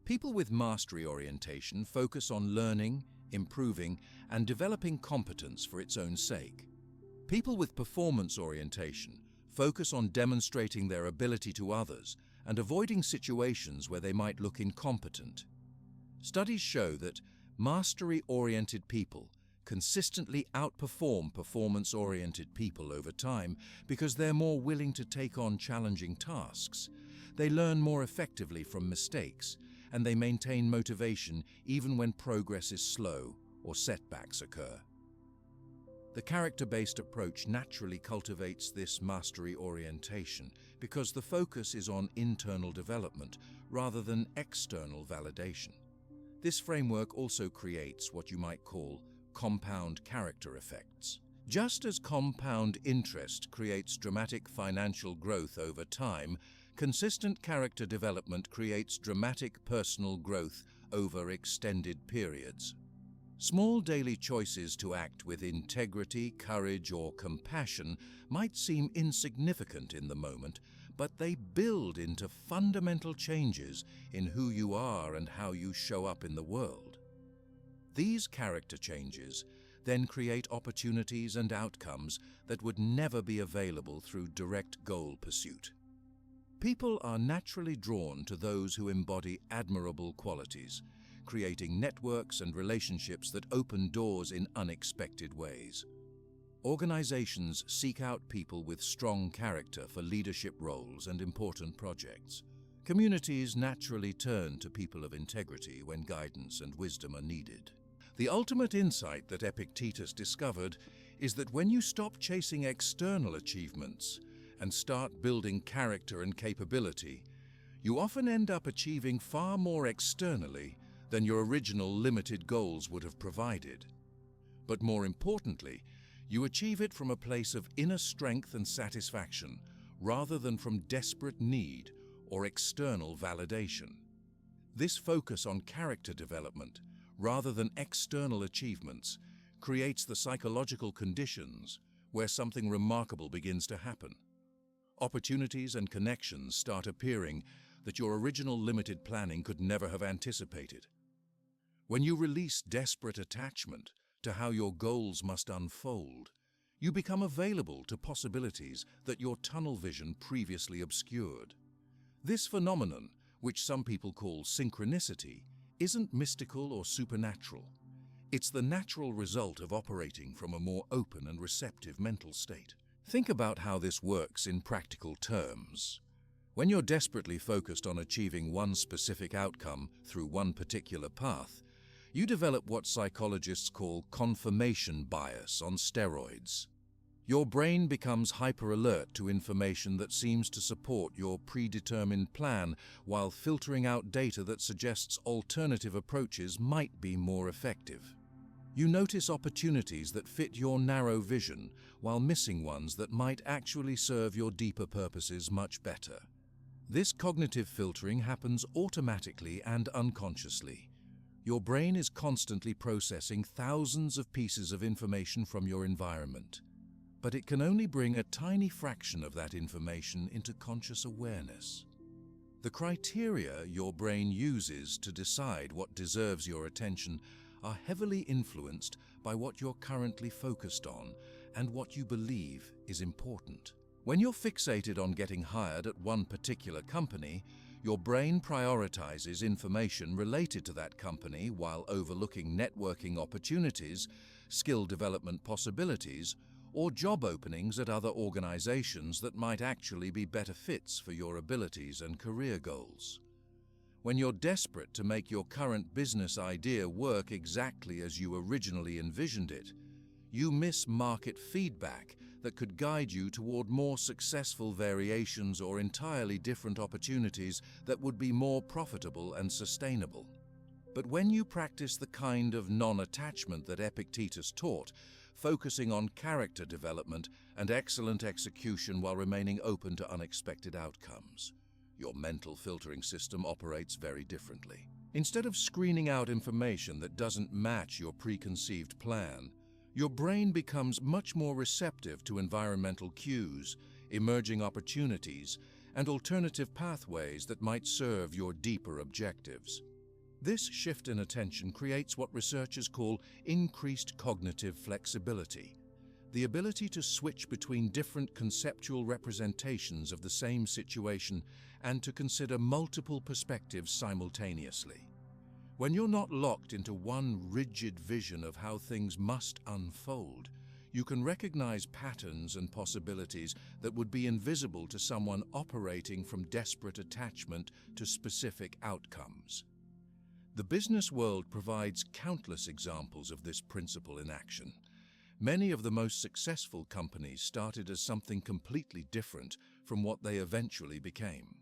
People with mastery orientation focus on learning, improving, and developing competence for its own sake. People with performance orientation focus on demonstrating their ability to others and avoiding situations where they might look incompetent. Studies show that mastery-oriented people consistently outperform performance-oriented people over time because they're more willing to take on challenging tasks. They learn more effectively from mistakes, and they maintain motivation even when progress is slow or setbacks occur. The character-based approach naturally cultivates this mastery orientation because the focus is on internal development rather than external validation. This framework also creates what you might call compound character effects. Just as compound interest creates dramatic financial growth over time, consistent character development creates dramatic personal growth over extended periods. Small daily choices to act with integrity, courage, or compassion might seem insignificant in the moment, but they build into fundamental changes in who you are and how you show up in the world. These character changes then create opportunities and outcomes that would never be available through direct goal pursuit. People are naturally drawn to those who embody admirable qualities, creating networks and relationships that open doors in unexpected ways. Organizations seek out people with strong character for leadership roles and important projects. Communities naturally turn to people of integrity when guidance and wisdom are needed. The ultimate insight that Epictetus discovered is that when you stop chasing external achievements and start building character and capability, you often end up achieving far more externally than your original limited goals would have provided. But more importantly, you achieve it from a place of inner strength and satisfaction, rather than from desperate need or external validation. This focus on character development, rather than external achievements, creates the psychological conditions where something remarkable begins to happen. Opportunities and connections start appearing that your original limited planning could never have anticipated. When you release desperate attachment to how your goals must unfold, you become available to possibilities that your tunnel vision previously obscured. This phenomenon, which some people call synchronicity, isn't mystical or supernatural. It's the natural result of operating from a more open and receptive mental state. Think about how this works in practical terms. When you're desperately focused on achieving one specific outcome through one particular path, you develop what psychologists call confirmation bias on steroids. Your brain becomes hyper-alert to information that seems to support your predetermined plan while filtering out data that suggests alternative approaches might be more effective. You notice opportunities that fit your narrow vision while missing ones that might actually serve your deeper purposes much better. This cognitive filtering happens automatically and unconsciously. Your brain is constantly processing thousands of pieces of information from your environment, but it can only bring a tiny fraction of that information into conscious awareness. The criteria your brain uses to decide what deserves your attention are heavily influenced by what you're currently focused on and what you believe is important. When you're fixated on getting hired at one particular company, your brain prioritizes information related to that company while overlooking networking opportunities, skill development possibilities, or job openings at other organizations that might actually be better fits for your abilities and career goals. When you're desperate to make your current business idea work exactly as you originally envisioned it, you miss market feedback that could guide you toward more successful variations or entirely different opportunities that would be more profitable and sustainable. But when you practice the kind of non-attachment that Epictetus taught, focusing on character development and excellent execution while remaining open to unexpected outcomes, your mental filtering system operates very differently. Instead of screening out information that doesn't match your preconceived plan, your brain becomes much more receptive to environmental cues, emerging opportunities, and alternative pathways that might serve your deeper objectives. This shift in attention creates what researchers call increased cognitive flexibility, the ability to switch between different conceptual representations of the same situation and to consider multiple perspectives simultaneously. When you're not locked into one rigid vision of how things must unfold, you can recognize patterns and possibilities that would be invisible to someone operating from desperate attachment to specific outcomes. The business world provides countless examples of this principle in action. Many of the most successful companies started as something completely different from what they eventually became.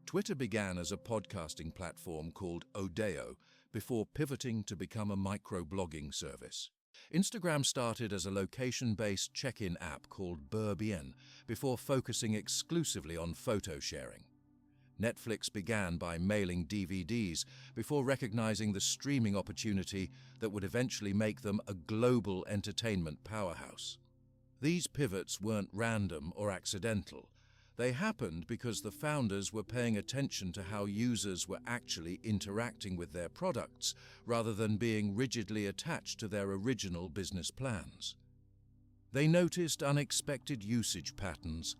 Twitter began as a podcasting platform called Odeo before pivoting to become a microblogging service. Instagram started as a location-based check-in app called Burbien before focusing exclusively on photo sharing. Netflix began by mailing DVDs before recognizing the streaming opportunity that would eventually make them a global entertainment powerhouse. These pivots weren't random or accidental. They happened because the founders were paying attention to how users were actually interacting with their products rather than being rigidly attached to their original business plans. They noticed unexpected usage patterns,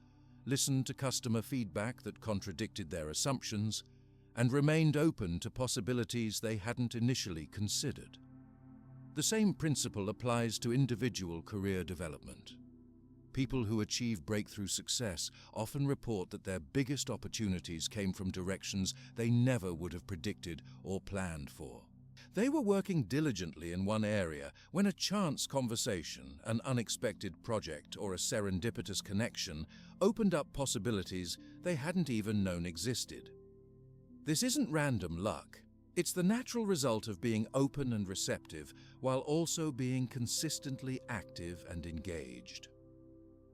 listened to customer feedback that contradicted their assumptions, and remained open to possibilities they hadn't initially considered. The same principle applies to individual career development. People who achieve breakthrough success often report that their biggest opportunities came from directions they never would have predicted or planned for. They were working diligently in one area when a chance conversation, an unexpected project, or a serendipitous connection opened up possibilities they hadn't even known existed. This isn't random luck. It's the natural result of being open and receptive while also being consistently active and engaged.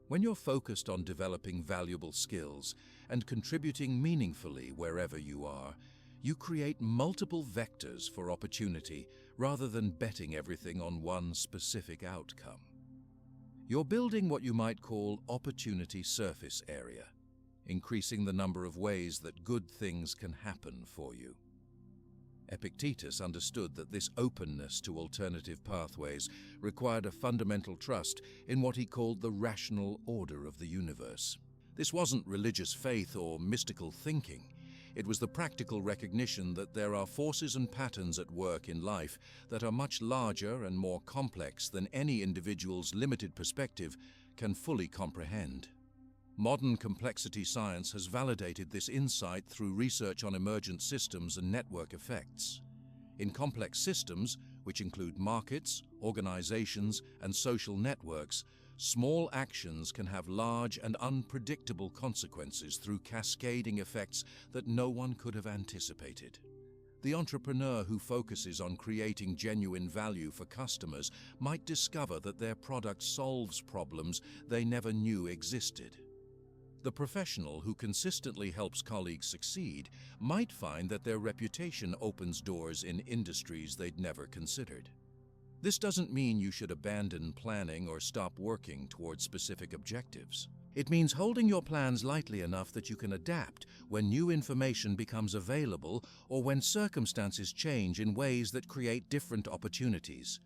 When you're focused on developing valuable skills and contributing meaningfully wherever you are, you create multiple vectors for opportunity rather than betting everything on one specific outcome. You're building what you might call opportunity surface area, increasing the number of ways that good things can happen for you. Epictetus understood that this openness to alternative pathways required a fundamental trust in what he called the rational order of the universe. This wasn't religious faith or mystical thinking. It was the practical recognition that there are forces and patterns at work in life that are much larger and more complex than any individual's limited perspective can fully comprehend. Modern complexity science has validated this insight through research on emergent systems and network effects. In complex systems, which include markets, organizations, and social networks, small actions can have large and unpredictable consequences through cascading effects that no one could have anticipated. The entrepreneur who focuses on creating genuine value for customers might discover that their product solves problems they never knew existed. The professional who consistently helps colleagues succeed might find that their reputation opens doors in industries they'd never considered. This doesn't mean you should abandon planning or stop working towards specific objectives. It means holding your plans lightly enough that you can adapt when new information becomes available or when circumstances change in ways that create different opportunities.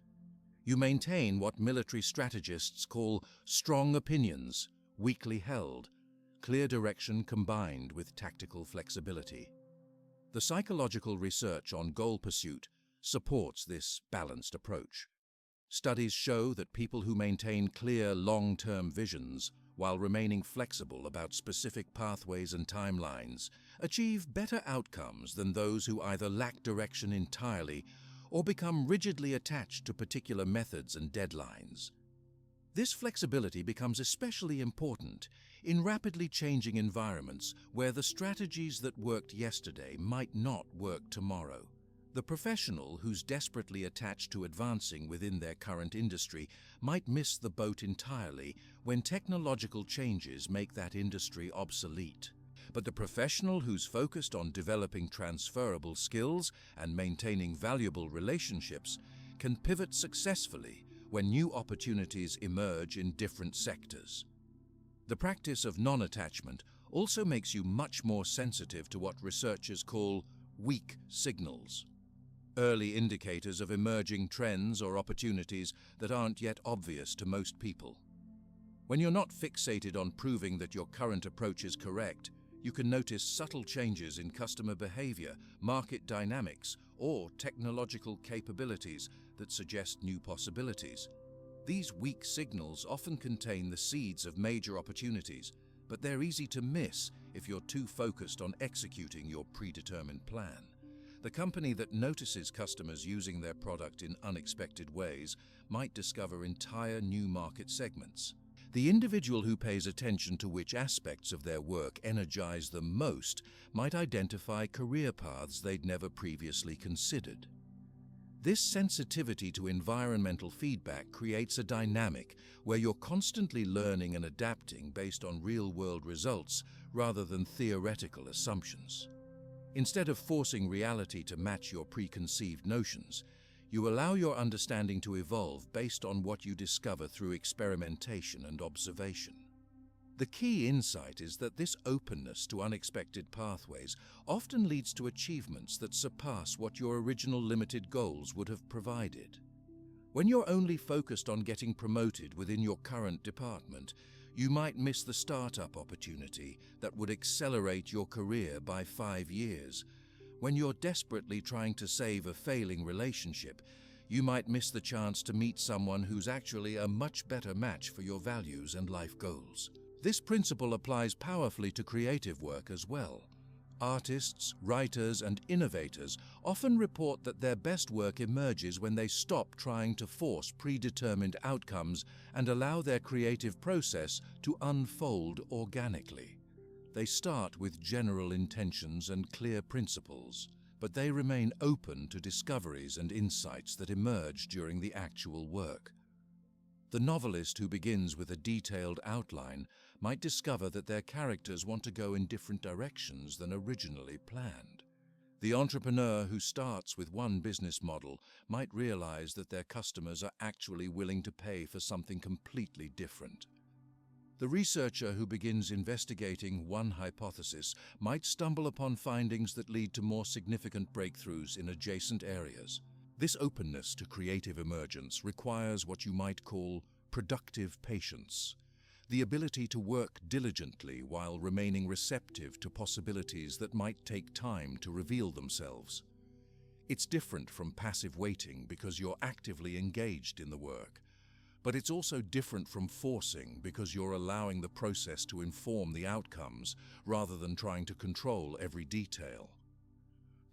You maintain what military strategists call strong opinions, weakly held, clear direction combined with tactical flexibility. The psychological research on goal pursuit supports this balanced approach. Studies show that people who maintain clear long-term visions while remaining flexible about specific pathways and timelines achieve better outcomes than those who either lack direction entirely or become rigidly attached to particular methods and deadlines. This flexibility becomes especially important in rapidly changing environments where the strategies that worked yesterday might not work tomorrow. The professional who's desperately attached to advancing within their current industry might miss the boat entirely when technological changes make that industry obsolete. But the professional who's focused on developing transferable skills and maintaining valuable relationships can pivot successfully when new opportunities emerge in different sectors. The practice of non-attachment also makes you much more sensitive to what researchers call weak signals, early indicators of emerging trends or opportunities that aren't yet obvious to most people. When you're not fixated on proving that your current approach is correct, you can notice subtle changes in customer behavior, market dynamics, or technological capabilities that suggest new possibilities. These weak signals often contain the seeds of major opportunities, but they're easy to miss if you're too focused on executing your predetermined plan. The company that notices customers using their product in unexpected ways might discover entire new market segments. The individual who pays attention to which aspects of their work energize them most might identify career paths they'd never previously considered. This sensitivity to environmental feedback creates a dynamic where you're constantly learning and adapting based on real-world results rather than theoretical assumptions. Instead of forcing reality to match your preconceived notions, you allow your understanding to evolve based on what you discover through experimentation and observation. The key insight is that this openness to unexpected pathways often leads to achievements that surpass what your original limited goals would have provided. When you're only focused on getting promoted within your current department, You might miss the startup opportunity that would accelerate your career by 5 years. When you're desperately trying to save a failing relationship, you might miss the chance to meet someone who's actually a much better match for your values and life goals. This principle applies powerfully to creative work as well. Artists, writers, and innovators often report that their best work emerges when they stop trying to force predetermined outcomes and allow their creative process to unfold organically. They start with general intentions and clear principles, but they remain open to discoveries and insights that emerge during the actual work. The novelist who begins with a detailed outline might discover that their characters want to go in different directions than originally planned. The entrepreneur who starts with one business model might realize that their customers are actually willing to pay for something completely different. The researcher who begins investigating one hypothesis might stumble upon findings that lead to more significant breakthroughs in adjacent areas. This openness to creative emergence requires what you might call productive patience, the ability to work diligently while remaining receptive to possibilities that might take time to reveal themselves. It's different from passive waiting because you're actively engaged in the work, but it's also different from forcing because you're allowing the process to inform the outcomes rather than trying to control every detail.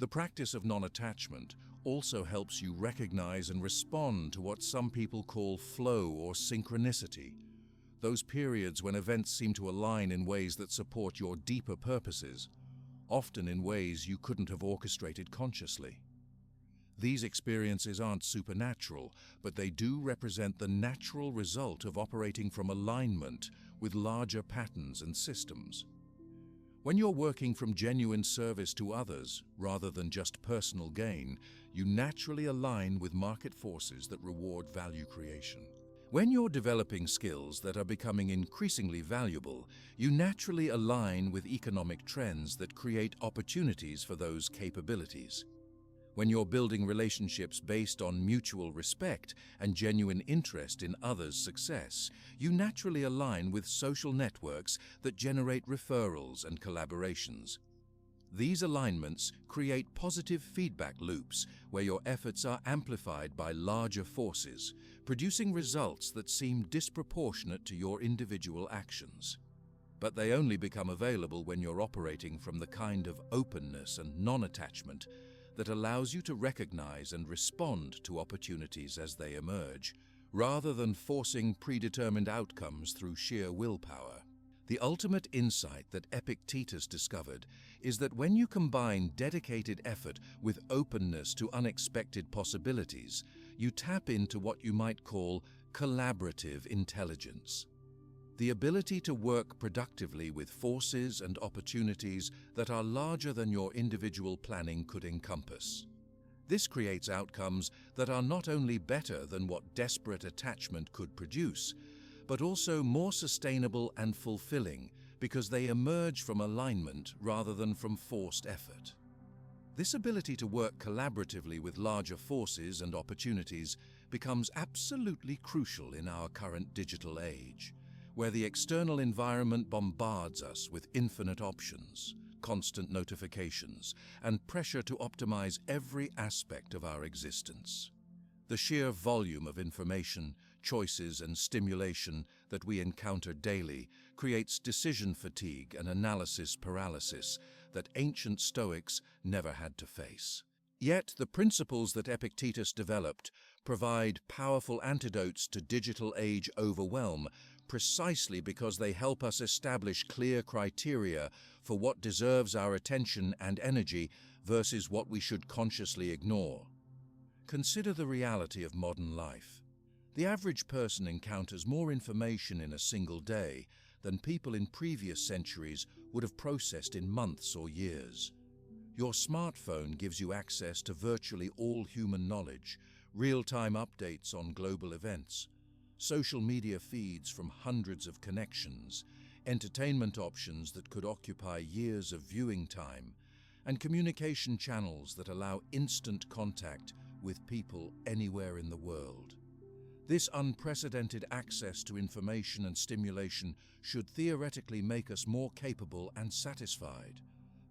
The practice of non-attachment also helps you recognize and respond to what some people call flow or synchronicity, those periods when events seem to align in ways that support your deeper purposes, often in ways you couldn't have orchestrated consciously. These experiences aren't supernatural, but they do represent the natural result of operating from alignment with larger patterns and systems. When you're working from genuine service to others, rather than just personal gain, you naturally align with market forces that reward value creation. When you're developing skills that are becoming increasingly valuable, you naturally align with economic trends that create opportunities for those capabilities. When you're building relationships based on mutual respect and genuine interest in others' success, you naturally align with social networks that generate referrals and collaborations. These alignments create positive feedback loops where your efforts are amplified by larger forces, producing results that seem disproportionate to your individual actions. But they only become available when you're operating from the kind of openness and non-attachment that allows you to recognize and respond to opportunities as they emerge, rather than forcing predetermined outcomes through sheer willpower. The ultimate insight that Epictetus discovered is that when you combine dedicated effort with openness to unexpected possibilities, you tap into what you might call collaborative intelligence. The ability to work productively with forces and opportunities that are larger than your individual planning could encompass. This creates outcomes that are not only better than what desperate attachment could produce, but also more sustainable and fulfilling because they emerge from alignment rather than from forced effort. This ability to work collaboratively with larger forces and opportunities becomes absolutely crucial in our current digital age, where the external environment bombards us with infinite options, constant notifications, and pressure to optimize every aspect of our existence. The sheer volume of information, choices, and stimulation that we encounter daily creates decision fatigue and analysis paralysis that ancient Stoics never had to face. Yet the principles that Epictetus developed provide powerful antidotes to digital age overwhelm precisely because they help us establish clear criteria for what deserves our attention and energy versus what we should consciously ignore. Consider the reality of modern life. The average person encounters more information in a single day than people in previous centuries would have processed in months or years. Your smartphone gives you access to virtually all human knowledge, real-time updates on global events, social media feeds from hundreds of connections, entertainment options that could occupy years of viewing time, and communication channels that allow instant contact with people anywhere in the world. This unprecedented access to information and stimulation should theoretically make us more capable and satisfied,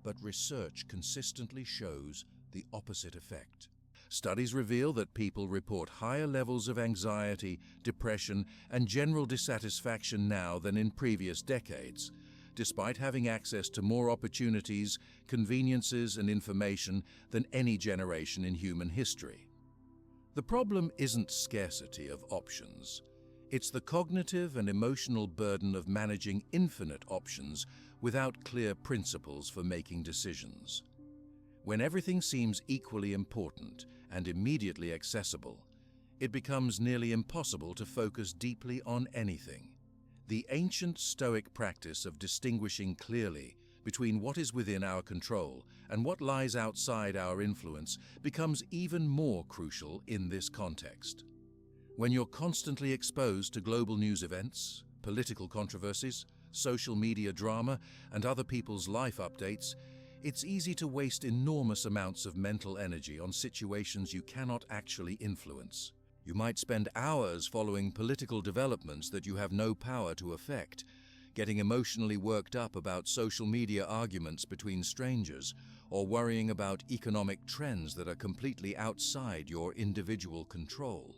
but research consistently shows the opposite effect. Studies reveal that people report higher levels of anxiety, depression, and general dissatisfaction now than in previous decades, despite having access to more opportunities, conveniences, and information than any generation in human history. The problem isn't scarcity of options. It's the cognitive and emotional burden of managing infinite options without clear principles for making decisions. When everything seems equally important and immediately accessible, it becomes nearly impossible to focus deeply on anything. The ancient Stoic practice of distinguishing clearly between what is within our control and what lies outside our influence becomes even more crucial in this context. When you're constantly exposed to global news events, political controversies, social media drama, and other people's life updates, it's easy to waste enormous amounts of mental energy on situations you cannot actually influence. You might spend hours following political developments that you have no power to affect, getting emotionally worked up about social media arguments between strangers, or worrying about economic trends that are completely outside your individual control.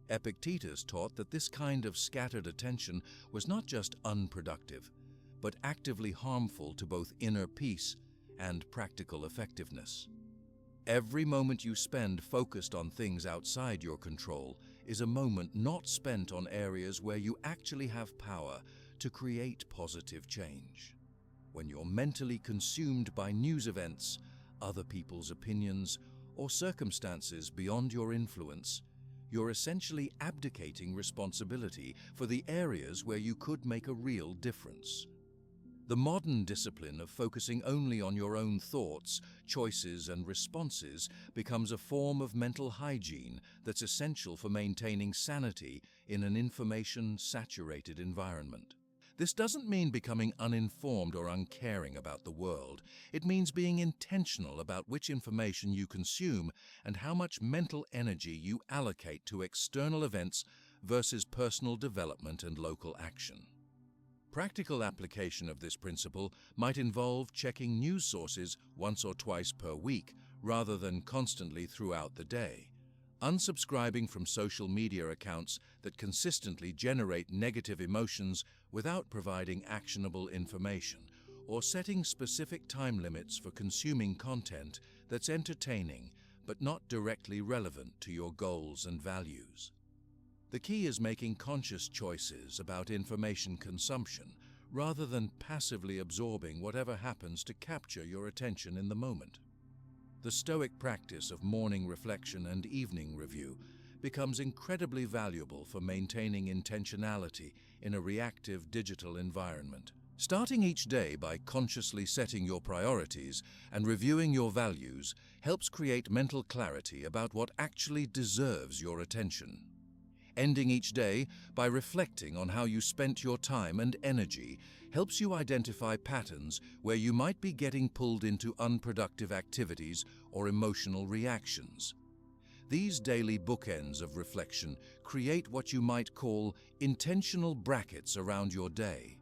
Epictetus taught that this kind of scattered attention was not just unproductive, but actively harmful to both inner peace and practical effectiveness. Every moment you spend focused on things outside your control is a moment not spent on areas where you actually have power to create positive change. When you're mentally consumed by news events, other people's opinions, or circumstances beyond your influence, you're essentially abdicating responsibility for the areas where you could make a real difference. The modern discipline of focusing only on your own thoughts, choices, and responses becomes a form of mental hygiene that's essential for maintaining sanity in an information-saturated environment. This doesn't mean becoming uninformed or uncaring about the world. It means being intentional about which information you consume and how much mental energy you allocate to external events versus personal development and local action. Practical application of this principle might involve checking news sources once or twice per week rather than constantly throughout the day, unsubscribing from social media accounts that consistently generate negative emotions without providing actionable information, or setting specific time limits for consuming content that's entertaining but not directly relevant to your goals and values. The key is making conscious choices about information consumption rather than passively absorbing whatever happens to capture your attention in the moment. The Stoic practice of morning reflection and evening review becomes incredibly valuable for maintaining intentionality in a reactive digital environment. Starting each day by consciously setting your priorities and reviewing your values helps create mental clarity about what actually deserves your attention. Ending each day by reflecting on how you spent your time and energy helps you identify patterns where you might be getting pulled into unproductive activities or emotional reactions. These daily bookends of reflection create what you might call intentional brackets around your day,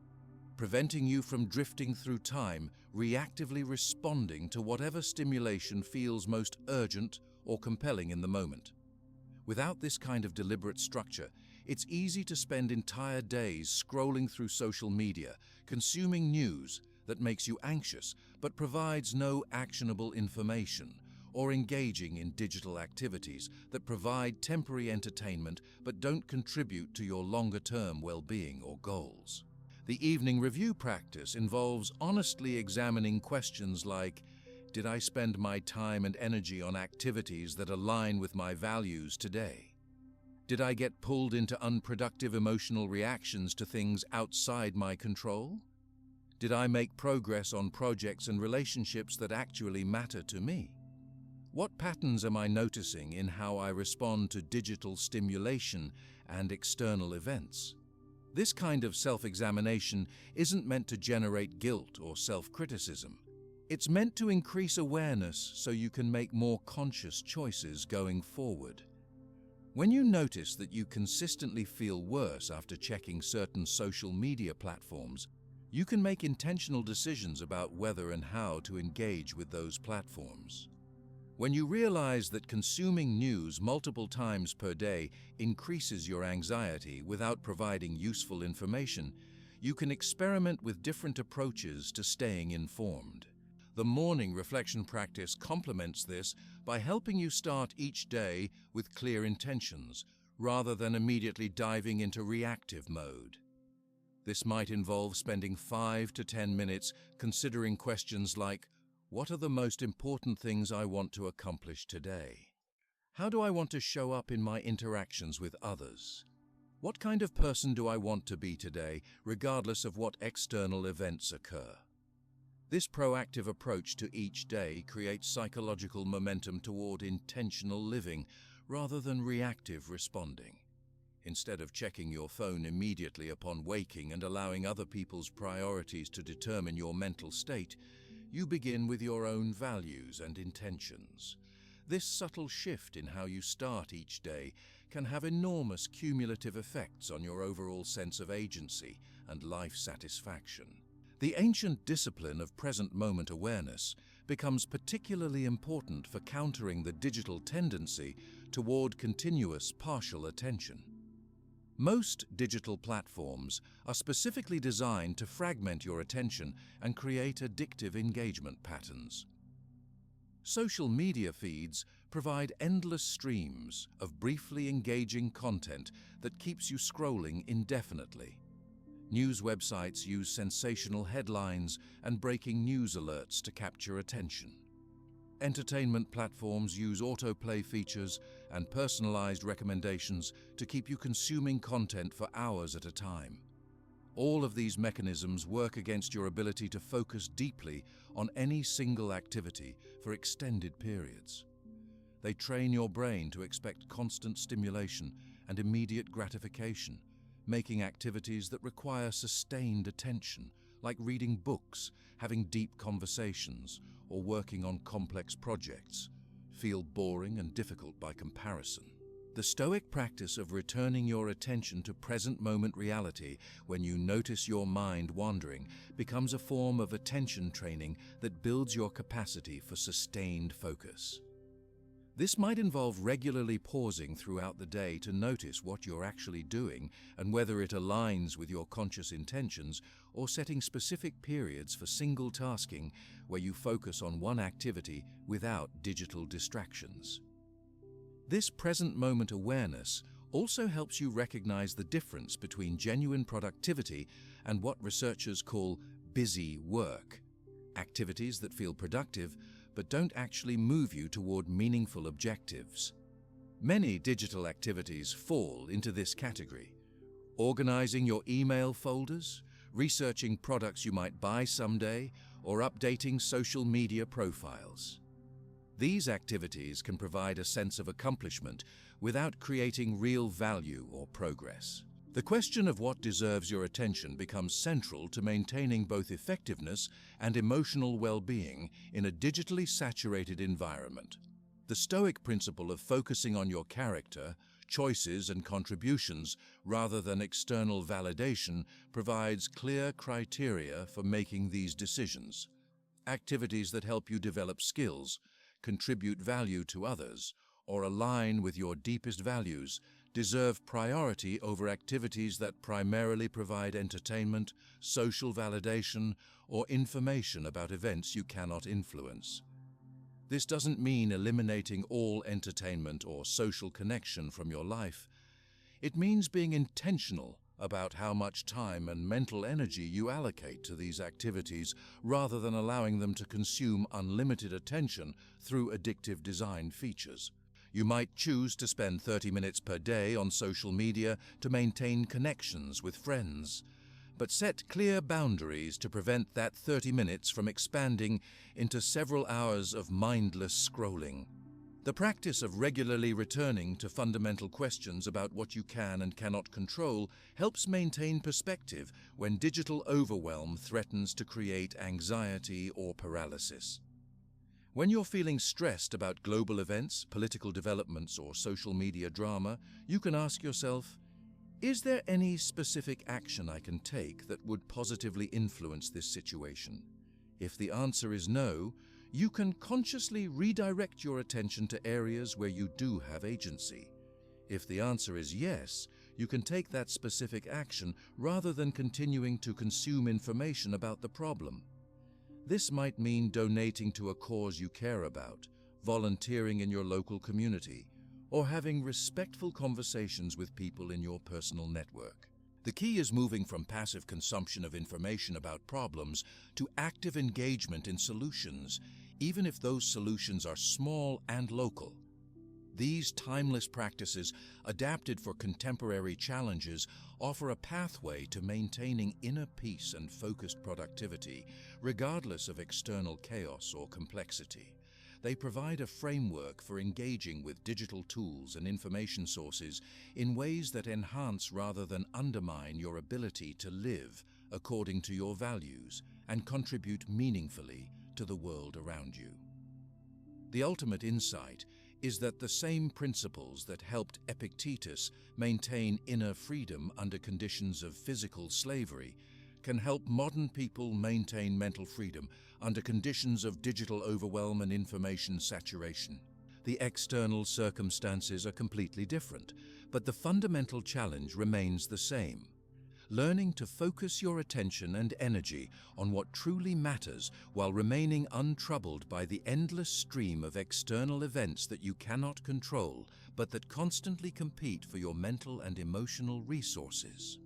preventing you from drifting through time, reactively responding to whatever stimulation feels most urgent or compelling in the moment. Without this kind of deliberate structure, it's easy to spend entire days scrolling through social media, consuming news that makes you anxious but provides no actionable information, or engaging in digital activities that provide temporary entertainment but don't contribute to your longer-term well-being or goals. The evening review practice involves honestly examining questions like, did I spend my time and energy on activities that align with my values today? Did I get pulled into unproductive emotional reactions to things outside my control? Did I make progress on projects and relationships that actually matter to me? What patterns am I noticing in how I respond to digital stimulation and external events? This kind of self-examination isn't meant to generate guilt or self-criticism. It's meant to increase awareness so you can make more conscious choices going forward. When you notice that you consistently feel worse after checking certain social media platforms, you can make intentional decisions about whether and how to engage with those platforms. When you realize that consuming news multiple times per day increases your anxiety without providing useful information, you can experiment with different approaches to staying informed. The morning reflection practice complements this by helping you start each day with clear intentions, rather than immediately diving into reactive mode. This might involve spending 5 to 10 minutes considering questions like, what are the most important things I want to accomplish today? How do I want to show up in my interactions with others? What kind of person do I want to be today, regardless of what external events occur? This proactive approach to each day creates psychological momentum toward intentional living rather than reactive responding. Instead of checking your phone immediately upon waking and allowing other people's priorities to determine your mental state, you begin with your own values and intentions. This subtle shift in how you start each day can have enormous cumulative effects on your overall sense of agency and life satisfaction. The ancient discipline of present moment awareness becomes particularly important for countering the digital tendency toward continuous partial attention. Most digital platforms are specifically designed to fragment your attention and create addictive engagement patterns. Social media feeds provide endless streams of briefly engaging content that keeps you scrolling indefinitely. News websites use sensational headlines and breaking news alerts to capture attention. Entertainment platforms use autoplay features and personalized recommendations to keep you consuming content for hours at a time. All of these mechanisms work against your ability to focus deeply on any single activity for extended periods. They train your brain to expect constant stimulation and immediate gratification, making activities that require sustained attention, like reading books, having deep conversations, or working on complex projects, feel boring and difficult by comparison. The Stoic practice of returning your attention to present moment reality when you notice your mind wandering becomes a form of attention training that builds your capacity for sustained focus. This might involve regularly pausing throughout the day to notice what you're actually doing and whether it aligns with your conscious intentions, or setting specific periods for single tasking where you focus on one activity without digital distractions. This present moment awareness also helps you recognize the difference between genuine productivity and what researchers call busy work, activities that feel productive but don't actually move you toward meaningful objectives. Many digital activities fall into this category. Organizing your email folders, researching products you might buy someday, or updating social media profiles. These activities can provide a sense of accomplishment without creating real value or progress. The question of what deserves your attention becomes central to maintaining both effectiveness and emotional well-being in a digitally saturated environment. The Stoic principle of focusing on your character, choices, and contributions rather than external validation provides clear criteria for making these decisions. Activities that help you develop skills, contribute value to others, or align with your deepest values deserve priority over activities that primarily provide entertainment, social validation, or information about events you cannot influence. This doesn't mean eliminating all entertainment or social connection from your life. It means being intentional about how much time and mental energy you allocate to these activities rather than allowing them to consume unlimited attention through addictive design features. You might choose to spend 30 minutes per day on social media to maintain connections with friends, but set clear boundaries to prevent that 30 minutes from expanding into several hours of mindless scrolling. The practice of regularly returning to fundamental questions about what you can and cannot control helps maintain perspective when digital overwhelm threatens to create anxiety or paralysis. When you're feeling stressed about global events, political developments, or social media drama, you can ask yourself, is there any specific action I can take that would positively influence this situation? If the answer is no, you can consciously redirect your attention to areas where you do have agency. If the answer is yes, you can take that specific action rather than continuing to consume information about the problem. This might mean donating to a cause you care about, volunteering in your local community, or having respectful conversations with people in your personal network. The key is moving from passive consumption of information about problems to active engagement in solutions, even if those solutions are small and local. These timeless practices, adapted for contemporary challenges, offer a pathway to maintaining inner peace and focused productivity, regardless of external chaos or complexity. They provide a framework for engaging with digital tools and information sources in ways that enhance rather than undermine your ability to live according to your values and contribute meaningfully to the world around you. The ultimate insight is that the same principles that helped Epictetus maintain inner freedom under conditions of physical slavery can help modern people maintain mental freedom under conditions of digital overwhelm and information saturation. The external circumstances are completely different, but the fundamental challenge remains the same. Learning to focus your attention and energy on what truly matters while remaining untroubled by the endless stream of external events that you cannot control, but that constantly compete for your mental and emotional resources.